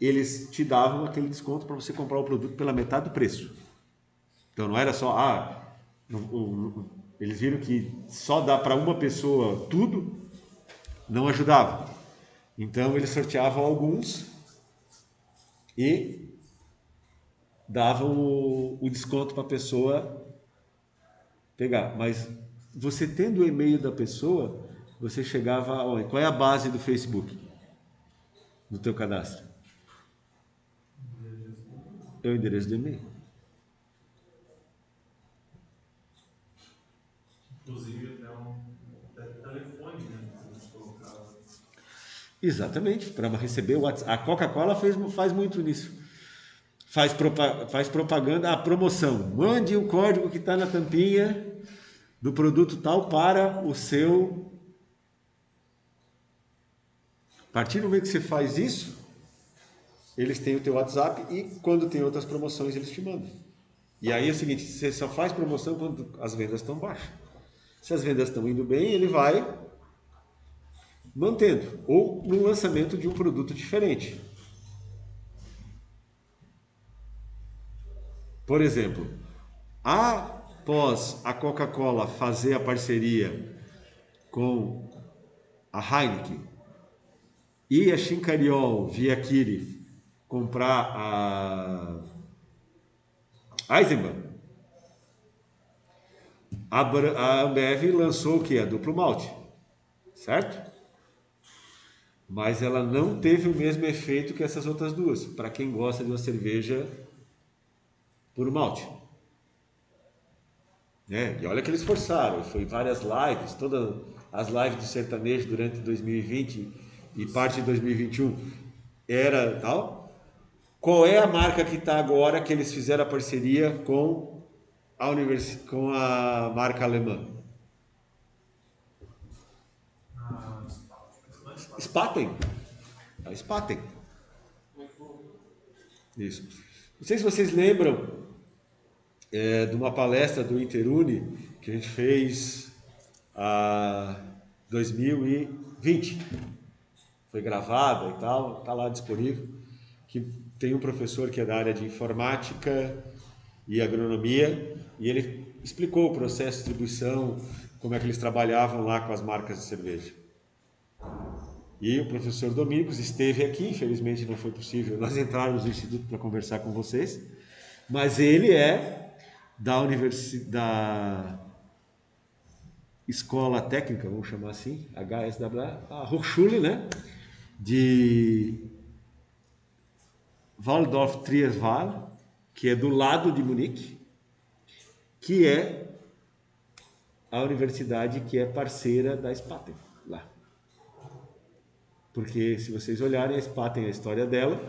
eles te davam aquele desconto para você comprar o produto pela metade do preço. Então não era só, eles viram que só dá para uma pessoa tudo, não ajudava. Então eles sorteavam alguns e davam o desconto para a pessoa pegar. Mas você tendo o e-mail da pessoa, você chegava, qual é a base do Facebook no teu cadastro? É o endereço do e-mail. Inclusive até telefone, né? Eles colocavam. Exatamente, para receber o WhatsApp. A Coca-Cola faz muito nisso. Faz propaganda, a promoção. Mande o código que está na tampinha do produto tal para o seu. A partir do momento que você faz isso, eles têm o teu WhatsApp e quando tem outras promoções eles te mandam. E aí é o seguinte, você só faz promoção quando as vendas estão baixas. Se as vendas estão indo bem, ele vai mantendo. Ou no lançamento de um produto diferente. Por exemplo, após a Coca-Cola fazer a parceria com a Heineken e a Chincariol via Kiri comprar a Eisenbahn, a Ambev lançou o que? A duplo malte, certo? Mas ela não teve o mesmo efeito que essas outras duas, para quem gosta de uma cerveja por malte. E olha que eles forçaram, foi várias lives, todas as lives do sertanejo durante 2020 e parte de 2021 era tal. Qual é a marca que está agora que eles fizeram a parceria com a marca alemã? Spaten. A Spaten. Isso. Não sei se vocês lembram de uma palestra do Interuni que a gente fez em 2020. Foi gravada e tal, está lá disponível. Que tem um professor que é da área de informática e agronomia, e ele explicou o processo de distribuição, como é que eles trabalhavam lá com as marcas de cerveja. E o professor Domingos esteve aqui, infelizmente não foi possível nós entrarmos no instituto para conversar com vocês, mas ele é da escola técnica, vamos chamar assim, HSWA, a Hochschule, né? De Waldorf Trierswahl, que é do lado de Munique, que é a universidade que é parceira da Spaten, lá. Porque, se vocês olharem, a Spaten, a história dela,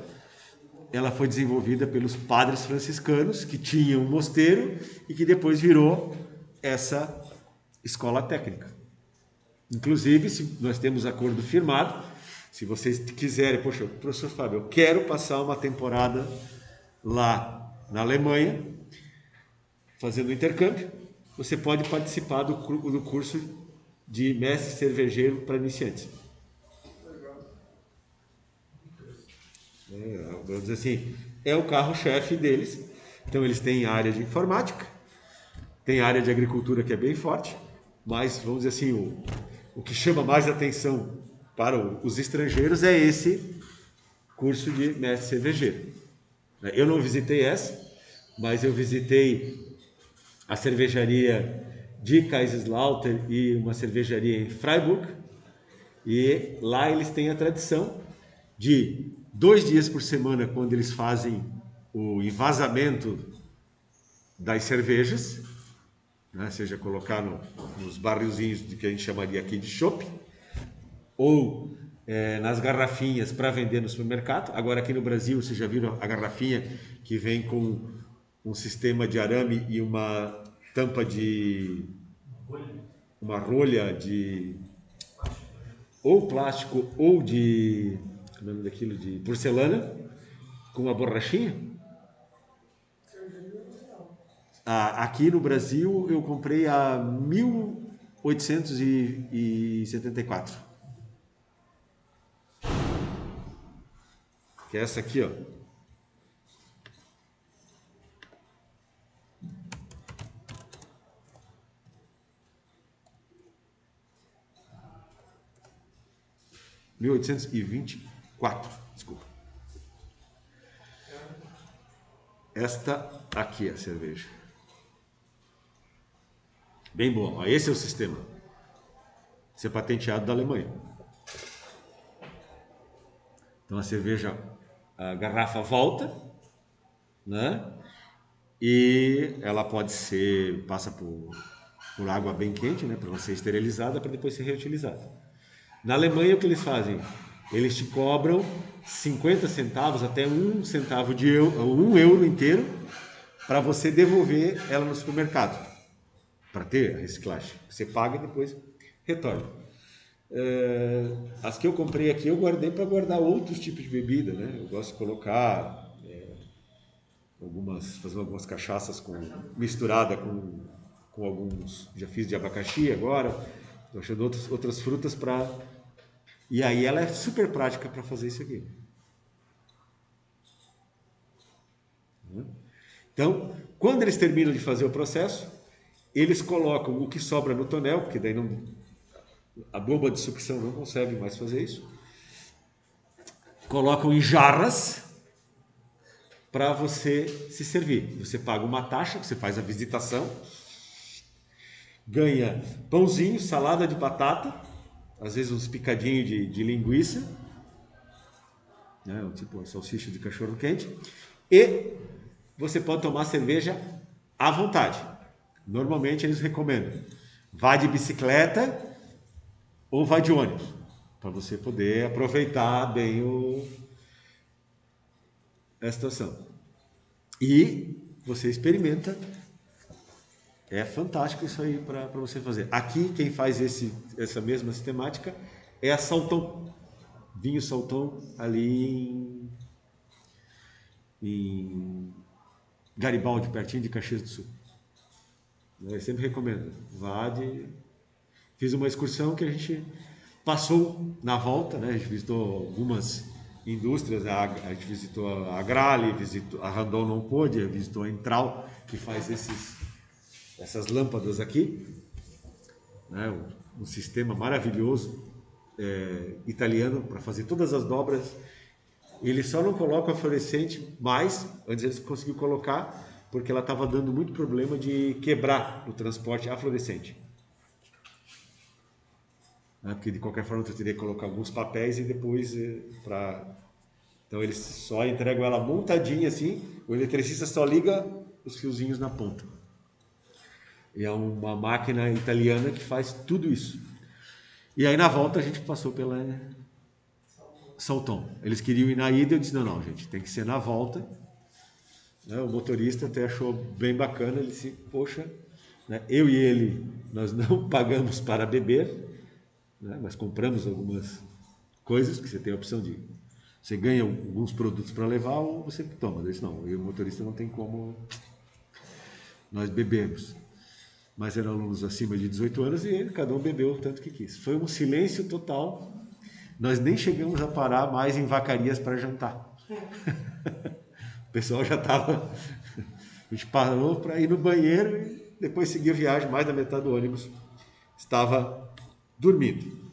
ela foi desenvolvida pelos padres franciscanos, que tinham um mosteiro e que depois virou essa escola técnica. Inclusive, se nós temos acordo firmado, se vocês quiserem, poxa, professor Fábio, eu quero passar uma temporada lá na Alemanha, fazendo intercâmbio, você pode participar do curso de mestre cervejeiro para iniciantes. Vamos dizer assim, é o carro-chefe deles. Então eles têm área de informática, tem área de agricultura que é bem forte, mas vamos dizer assim, o que chama mais atenção para os estrangeiros é esse curso de mestre cervejeiro. Eu não visitei essa, mas eu visitei a cervejaria de Kaiserslautern e uma cervejaria em Freiburg, e lá eles têm a tradição de 2 dias por semana, quando eles fazem o envasamento das cervejas, né, seja colocar nos barrilzinhos que a gente chamaria aqui de chopp, ou nas garrafinhas para vender no supermercado. Agora aqui no Brasil, vocês já viram a garrafinha que vem com um sistema de arame e uma tampa de... uma rolha de... ou plástico ou de... como é o nome daquilo? De porcelana, com uma borrachinha. Aqui no Brasil eu comprei a 1874. Que é essa aqui, ó. (1824), desculpa. Esta aqui é a cerveja. Bem bom. Ó, esse é o sistema. Isso é patenteado da Alemanha. Então a cerveja, a garrafa volta, né? E ela pode ser, passa por água bem quente, né? Para não ser esterilizada, para depois ser reutilizada. Na Alemanha, o que eles fazem? Eles te cobram 50 centavos até 1 centavo de euro, 1 euro inteiro, para você devolver ela no supermercado, para ter a reciclagem. Você paga e depois retorna. As que eu comprei aqui, eu guardei para guardar outros tipos de bebida, né? Eu gosto de colocar fazer algumas cachaças misturada com alguns, já fiz de abacaxi agora, estou achando outras frutas para... E aí ela é super prática para fazer isso aqui. Então, quando eles terminam de fazer o processo, eles colocam o que sobra no tonel, porque daí a bomba de sucção não consegue mais fazer isso. Colocam em jarras para você se servir. Você paga uma taxa, você faz a visitação, ganha pãozinho, salada de batata, às vezes uns picadinhos de linguiça, né, tipo uma salsicha de cachorro quente, e você pode tomar cerveja à vontade. Normalmente eles recomendam, vá de bicicleta ou vá de ônibus, para você poder aproveitar bem a situação. E você experimenta. É fantástico isso aí para você fazer. Aqui quem faz essa mesma sistemática é a Salton, Vinho Salton, ali em Garibaldi, pertinho de Caxias do Sul. Eu sempre recomendo. Fiz uma excursão que a gente passou na volta, né? A gente visitou algumas indústrias, a gente visitou a Agrale, a Randon não pôde, visitou a Intral, que faz essas lâmpadas aqui, né? Um sistema maravilhoso italiano para fazer todas as dobras. Ele só não coloca a fluorescente mais, antes eles conseguiram colocar, porque ela estava dando muito problema de quebrar no transporte a fluorescente. Porque de qualquer forma você teria que colocar alguns papéis e depois Então eles só entregam ela montadinha assim, o eletricista só liga os fiozinhos na ponta. E é uma máquina italiana que faz tudo isso. E aí na volta a gente passou pela Salton. Eles queriam ir na ida, eu disse, não, gente, tem que ser na volta. Né? O motorista até achou bem bacana, ele disse, poxa, né? Eu e ele, nós não pagamos para beber, né? Mas compramos algumas coisas que você tem a opção de... Você ganha alguns produtos para levar ou você toma. Eu disse, não, eu e o motorista não tem como nós bebemos. Mas eram alunos acima de 18 anos e cada um bebeu o tanto que quis. Foi um silêncio total. Nós nem chegamos a parar mais em vacarias para jantar. O pessoal já estava... A gente parou para ir no banheiro e depois seguiu a viagem. Mais da metade do ônibus estava dormindo.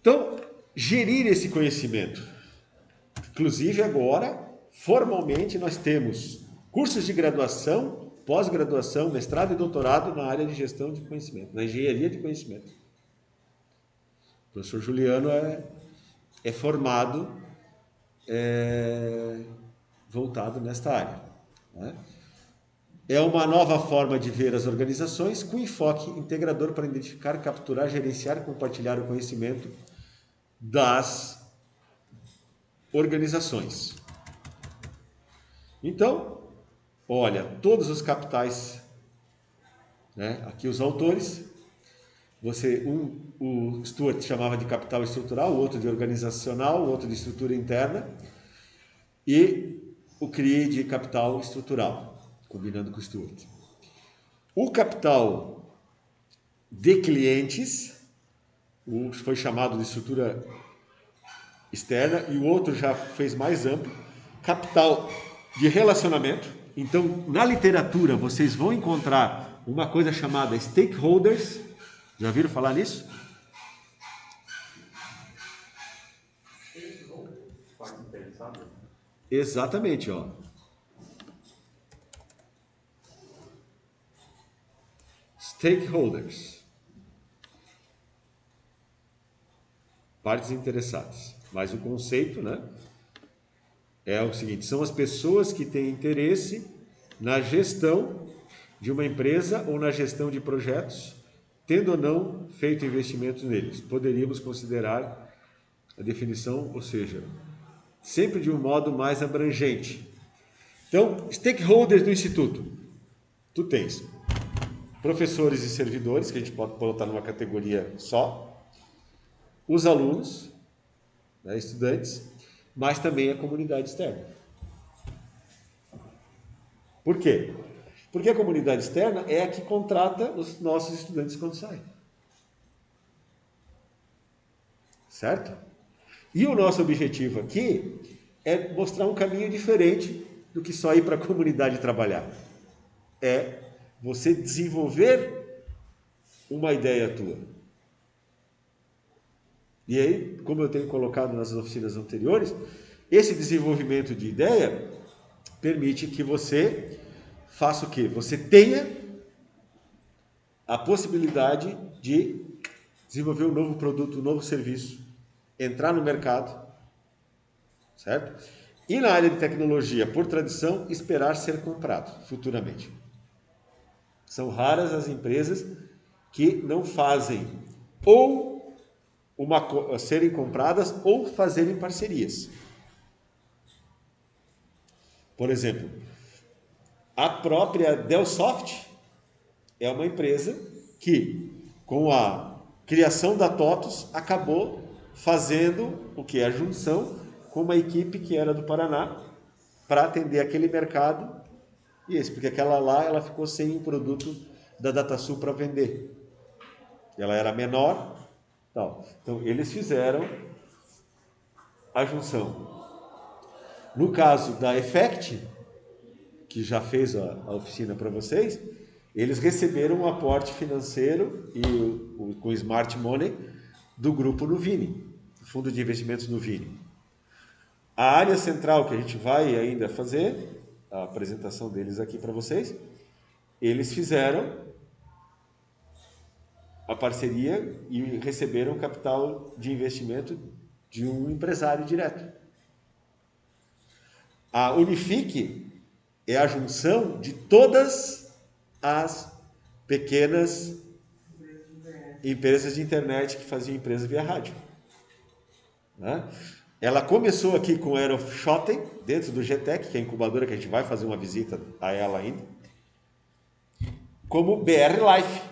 Então, gerir esse conhecimento. Inclusive agora, formalmente, nós temos cursos de graduação, pós-graduação, mestrado e doutorado na área de gestão de conhecimento, na engenharia de conhecimento. O professor Juliano é formado voltado nesta área. Né? É uma nova forma de ver as organizações com enfoque integrador para identificar, capturar, gerenciar e compartilhar o conhecimento das organizações. Então, olha, todos os capitais, né? Aqui os autores, o Stuart chamava de capital estrutural, o outro de organizacional, o outro de estrutura interna, e o CRI de capital estrutural, combinando com o Stuart. O capital de clientes foi chamado de estrutura externa e o outro já fez mais amplo, capital de relacionamento. Então, na literatura, vocês vão encontrar uma coisa chamada stakeholders. Já viram falar nisso? Exatamente, ó. Stakeholders. Partes interessadas. Mas o conceito, né, é o seguinte: são as pessoas que têm interesse na gestão de uma empresa ou na gestão de projetos, tendo ou não feito investimentos neles. Poderíamos considerar a definição, ou seja, sempre de um modo mais abrangente. Então, stakeholders do Instituto. Tu tens professores e servidores, que a gente pode botar numa categoria só, os alunos, né, estudantes, mas também a comunidade externa. Por quê? Porque a comunidade externa é a que contrata os nossos estudantes quando saem. Certo? E o nosso objetivo aqui é mostrar um caminho diferente do que só ir para a comunidade trabalhar. É você desenvolver uma ideia tua. E aí, como eu tenho colocado nas oficinas anteriores, esse desenvolvimento de ideia permite que você faça o quê? Você tenha a possibilidade de desenvolver um novo produto, um novo serviço, entrar no mercado, certo? E na área de tecnologia, por tradição, esperar ser comprado futuramente. São raras as empresas que não fazem ou serem compradas ou fazerem parcerias. Por exemplo, a própria Delsoft é uma empresa que, com a criação da TOTUS, acabou fazendo o que? A junção com uma equipe que era do Paraná para atender aquele mercado e esse, porque aquela lá ela ficou sem um produto da DataSul para vender. Ela era menor. Então, eles fizeram a junção. No caso da Effect, que já fez a oficina para vocês, eles receberam um aporte financeiro com Smart Money do grupo Nuvini, Fundo de Investimentos Nuvini. A área central que a gente vai ainda fazer, a apresentação deles aqui para vocês, eles fizeram a parceria e receberam capital de investimento de um empresário direto. A Unifique é a junção de todas as pequenas empresas de internet que faziam empresa via rádio. Né? Ela começou aqui com a Aeroshoten, dentro do GTEC, que é a incubadora que a gente vai fazer uma visita a ela ainda, como BR Life.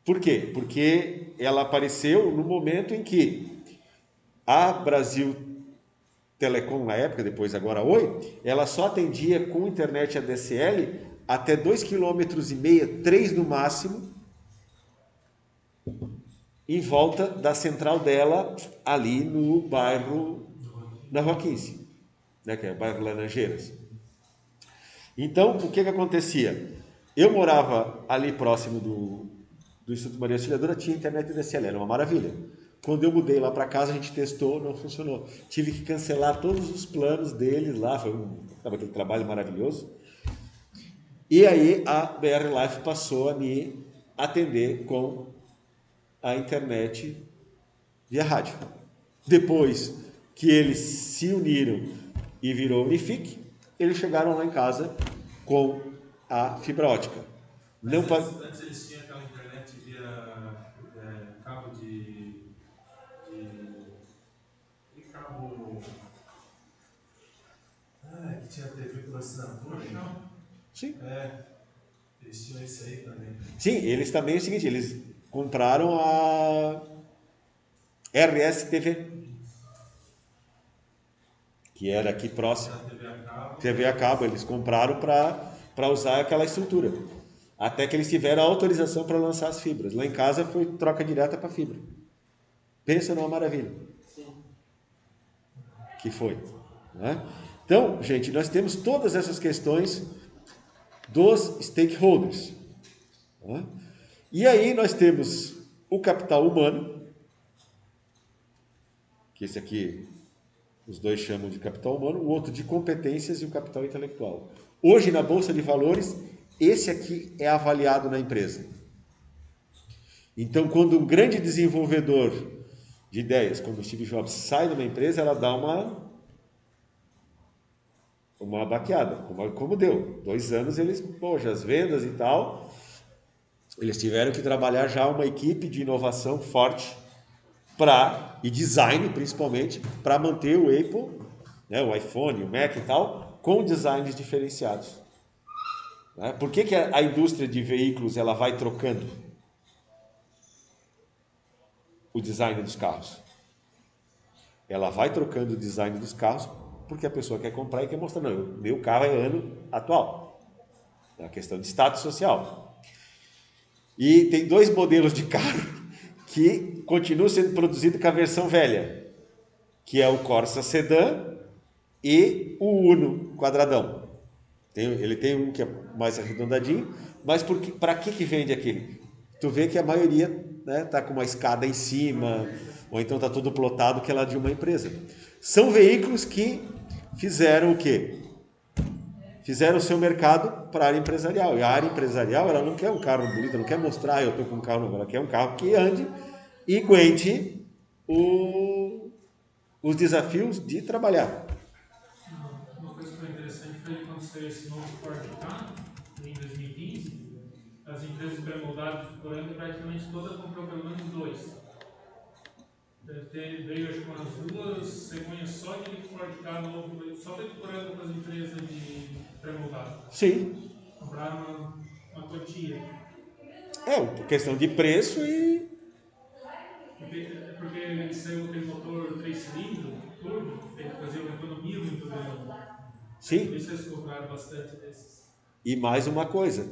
Por quê? Porque ela apareceu no momento em que a Brasil Telecom, na época, depois agora Oi, ela só atendia com internet ADSL até 2,5 km, 3 no máximo, em volta da central dela, ali no bairro, na Rua 15, né, que é o bairro Laranjeiras. Então, o que acontecia? Eu morava ali próximo do Instituto Maria Auxiliadora, tinha internet ADSL, era uma maravilha. Quando eu mudei lá para casa, a gente testou, não funcionou. Tive que cancelar todos os planos deles lá, estava aquele trabalho maravilhoso. E aí a BR Life passou a me atender com a internet via rádio. Depois que eles se uniram e virou Unifique, eles chegaram lá em casa com a fibra ótica. Antes eles tinham aquela internet via cabo de cabo. Que tinha TV por assinatura, não? Sim. Eles tinham esse aí também. Sim, eles também é o seguinte, eles compraram a RSTV, que era aqui próximo. TV a cabo, eles compraram para usar aquela estrutura. Até que eles tiveram a autorização para lançar as fibras. Lá em casa foi troca direta para fibra. Pensa numa maravilha. Sim. Que foi. Né? Então, gente, nós temos todas essas questões dos stakeholders. Né? E aí nós temos o capital humano, que esse aqui os dois chamam de capital humano, o outro de competências e o capital intelectual. Hoje, na Bolsa de Valores, esse aqui é avaliado na empresa. Então, quando um grande desenvolvedor de ideias, como o Steve Jobs, sai de uma empresa, ela dá uma baqueada, como deu. 2 anos eles, poxa, as vendas e tal, eles tiveram que trabalhar já uma equipe de inovação forte e design, principalmente, para manter o Apple, né, o iPhone, o Mac e tal, com designs diferenciados. Né? Por que a indústria de veículos ela vai trocando o design dos carros? Ela vai trocando o design dos carros porque a pessoa quer comprar e quer mostrar, não, meu carro é ano atual. É uma questão de status social. E tem 2 modelos de carro que continuam sendo produzidos com a versão velha, que é o Corsa Sedan e o Uno quadradão. Ele tem um que é mais arredondadinho, mas para que vende aquele? Tu vê que a maioria, né, tá com uma escada em cima, ou então tá todo plotado, que é lá de uma empresa. São veículos que fizeram o quê? Fizeram o seu mercado para a área empresarial. E a área empresarial, ela não quer um carro bonito, não quer mostrar, eu estou com um carro novo, ela quer um carro que ande e aguente os desafios de trabalhar. Uma coisa que foi interessante foi quando saiu esse novo Ford Ka, em 2015, as empresas pré-moldadas de Tuporanga praticamente toda comprou pelo menos 2. Veio acho que umas 2 cegonhas só de Ford Ka novo, só de Tuporanga para as empresas de pré-moldado. Sim. Compraram uma quantia. Questão de preço e... Porque ele saiu aquele motor 3 cilindros, turbo, tem que fazer uma economia muito grande. Sim. Por isso eles compraram bastante desses. E mais uma coisa,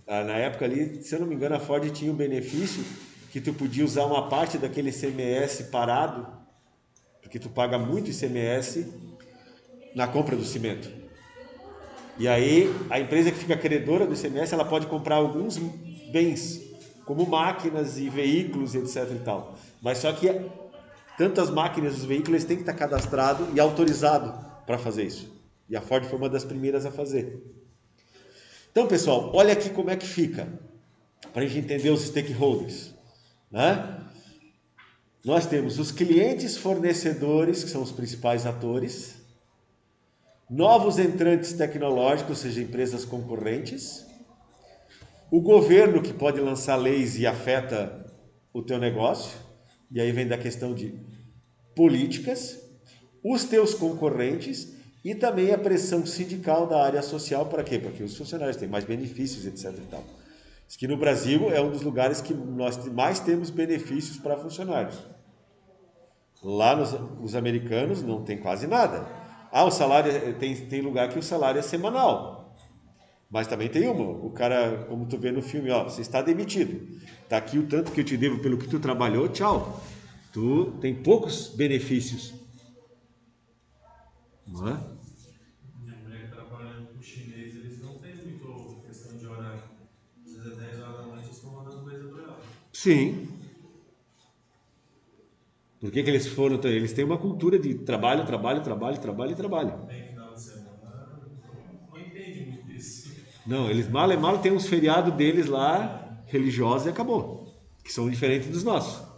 na época ali, se eu não me engano, a Ford tinha um benefício que tu podia usar uma parte daquele ICMS parado, porque tu paga muito ICMS na compra do cimento. E aí, a empresa que fica credora do ICMS, ela pode comprar alguns bens, como máquinas e veículos, etc. e tal. Mas só que tanto as máquinas e os veículos eles têm que estar cadastrados e autorizados para fazer isso. E a Ford foi uma das primeiras a fazer. Então, pessoal, olha aqui como é que fica, para a gente entender os stakeholders, né? Nós temos os clientes fornecedores, que são os principais atores, novos entrantes tecnológicos, ou seja, empresas concorrentes, o governo que pode lançar leis e afeta o teu negócio, e aí vem da questão de políticas, os teus concorrentes e também a pressão sindical da área social, para quê? Para que os funcionários tenham mais benefícios, etc. e tal. Diz que no Brasil é um dos lugares que nós mais temos benefícios para funcionários. Lá nos americanos não tem quase nada. O salário, tem lugar que o salário é semanal. Mas também tem o cara, como tu vê no filme, você está demitido. Está aqui o tanto que eu te devo pelo que tu trabalhou, tchau. Tu tem poucos benefícios. Não é? Minha mulher que trabalha com chinês, eles não têm muito questão de horário. Às vezes é 10 horas da noite, eles estão mandando coisa para ela. Sim. Por que eles foram? Eles têm uma cultura de trabalho, trabalho, trabalho, trabalho e trabalho. Tem final de semana, não entende muito isso. Não, eles mal e mal têm uns feriados deles lá, religiosos, e acabou. Que são diferentes dos nossos.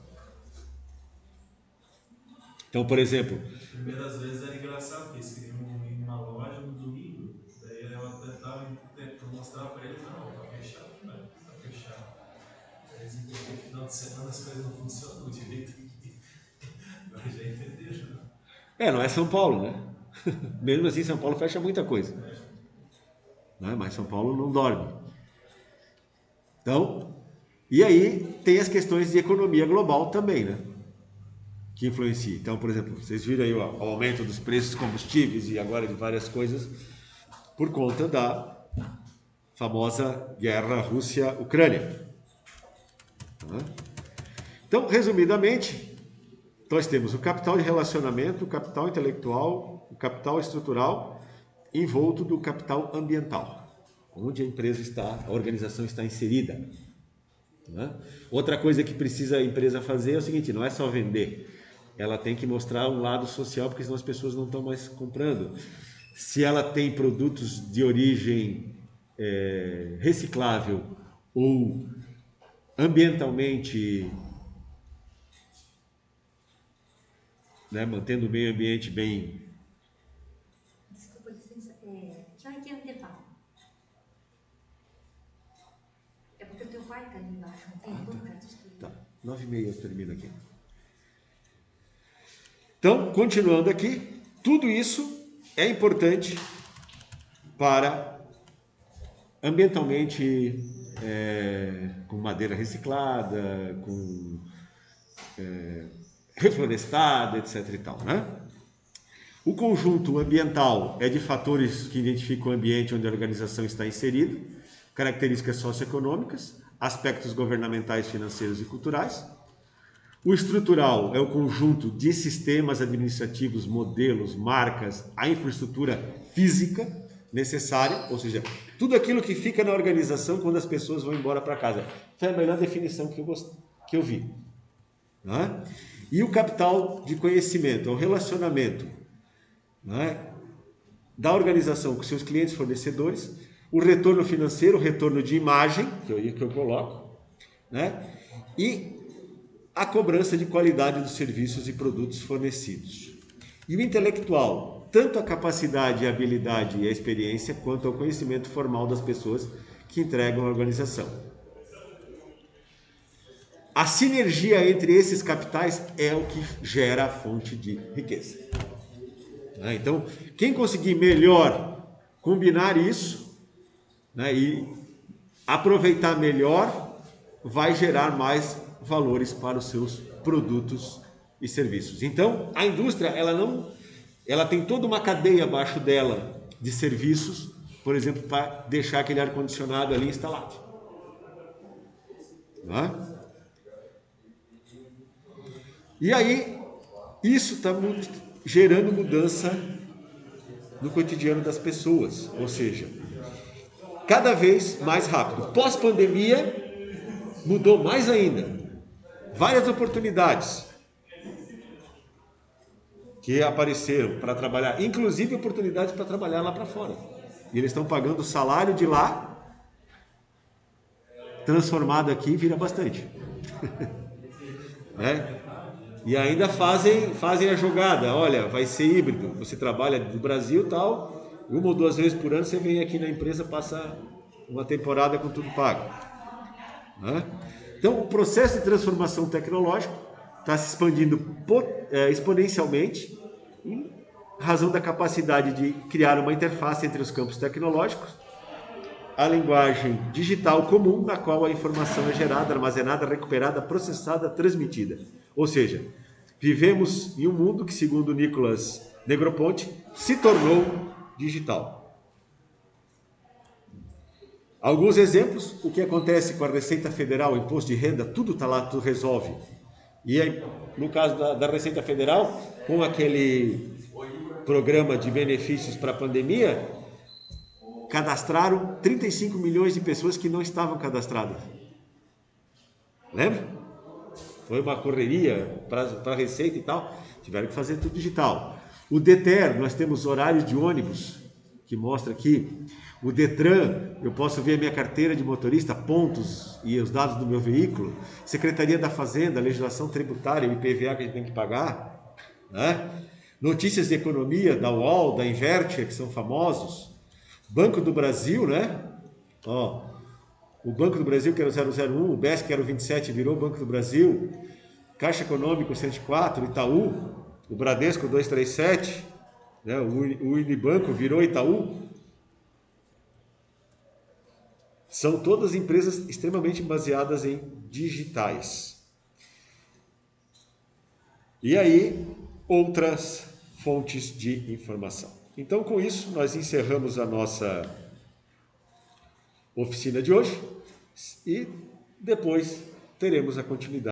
Então, por exemplo... As primeiras vezes era engraçado, porque eles queriam ir numa loja no domingo, daí eu tentava mostrar para eles, não, tá fechado, não, tá fechado. Eles entenderam que no final de semana as coisas não funcionam direito. Agora já entenderam. Não é São Paulo, né? Mesmo assim, São Paulo fecha muita coisa. Né? Mas São Paulo não dorme. Então, e aí tem as questões de economia global também, né? Que influencia. Então, por exemplo, vocês viram aí o aumento dos preços dos combustíveis e agora de várias coisas por conta da famosa guerra Rússia-Ucrânia. Então, resumidamente, nós temos o capital de relacionamento, o capital intelectual, o capital estrutural, envolto do capital ambiental, onde a empresa está, a organização está inserida. Outra coisa que precisa a empresa fazer é o seguinte, não é só vender, ela tem que mostrar um lado social, porque senão as pessoas não estão mais comprando. Se ela tem produtos de origem reciclável ou ambientalmente, né, mantendo o meio ambiente bem... Desculpa, licença, que hora que é o intervalo? É porque o teu pai está ali embaixo, não tem nunca? Tá, 9h30 eu termino aqui. Então, continuando aqui, tudo isso é importante para ambientalmente, com madeira reciclada, com reflorestada, etc. e tal, né? O conjunto ambiental é de fatores que identificam o ambiente onde a organização está inserida, características socioeconômicas, aspectos governamentais, financeiros e culturais. O estrutural é o conjunto de sistemas administrativos, modelos, marcas, a infraestrutura física necessária, ou seja, tudo aquilo que fica na organização quando as pessoas vão embora para casa. Foi a melhor definição que eu vi. Né? E o capital de conhecimento, é o relacionamento, né, da organização com seus clientes fornecedores, o retorno financeiro, o retorno de imagem, que eu coloco, né, e a cobrança de qualidade dos serviços e produtos fornecidos. E o intelectual, tanto a capacidade, a habilidade e a experiência, quanto ao conhecimento formal das pessoas que entregam a organização. A sinergia entre esses capitais é o que gera a fonte de riqueza. Então, quem conseguir melhor combinar isso, né, e aproveitar melhor, vai gerar mais valores para os seus produtos e serviços. Então, a indústria, ela tem toda uma cadeia abaixo dela de serviços, por exemplo, para deixar aquele ar-condicionado ali instalado. E aí, isso está gerando mudança no cotidiano das pessoas, ou seja, cada vez mais rápido. Pós-pandemia, mudou mais ainda. Várias oportunidades que apareceram para trabalhar, inclusive oportunidades para trabalhar lá para fora. E eles estão pagando o salário de lá, transformado aqui, vira bastante. E ainda fazem a jogada, olha, vai ser híbrido, você trabalha do Brasil e tal, 1 ou 2 vezes por ano você vem aqui na empresa, passa uma temporada com tudo pago. Então o processo de transformação tecnológica está se expandindo exponencialmente em razão da capacidade de criar uma interface entre os campos tecnológicos, a linguagem digital comum na qual a informação é gerada, armazenada, recuperada, processada, transmitida. Ou seja, vivemos em um mundo que, segundo Nicolas Negroponte, se tornou digital. Alguns exemplos, o que acontece com a Receita Federal, Imposto de Renda, tudo está lá, tudo resolve. E aí, no caso da Receita Federal, com aquele programa de benefícios para a pandemia, cadastraram 35 milhões de pessoas que não estavam cadastradas. Lembra? Foi uma correria para a Receita e tal, tiveram que fazer tudo digital. O DETER, nós temos horários de ônibus, que mostra aqui. O DETRAN, eu posso ver a minha carteira de motorista, pontos e os dados do meu veículo. Secretaria da Fazenda, legislação tributária, o IPVA que a gente tem que pagar. Notícias de economia, da UOL, da Invertia, que são famosos. Banco do Brasil, o Banco do Brasil, que era o 001, o BES, que era o 27, virou Banco do Brasil. Caixa Econômico 104, Itaú, o Bradesco 237, o Unibanco virou Itaú. São todas empresas extremamente baseadas em digitais. E aí, outras fontes de informação. Então, com isso, nós encerramos a nossa oficina de hoje e depois teremos a continuidade.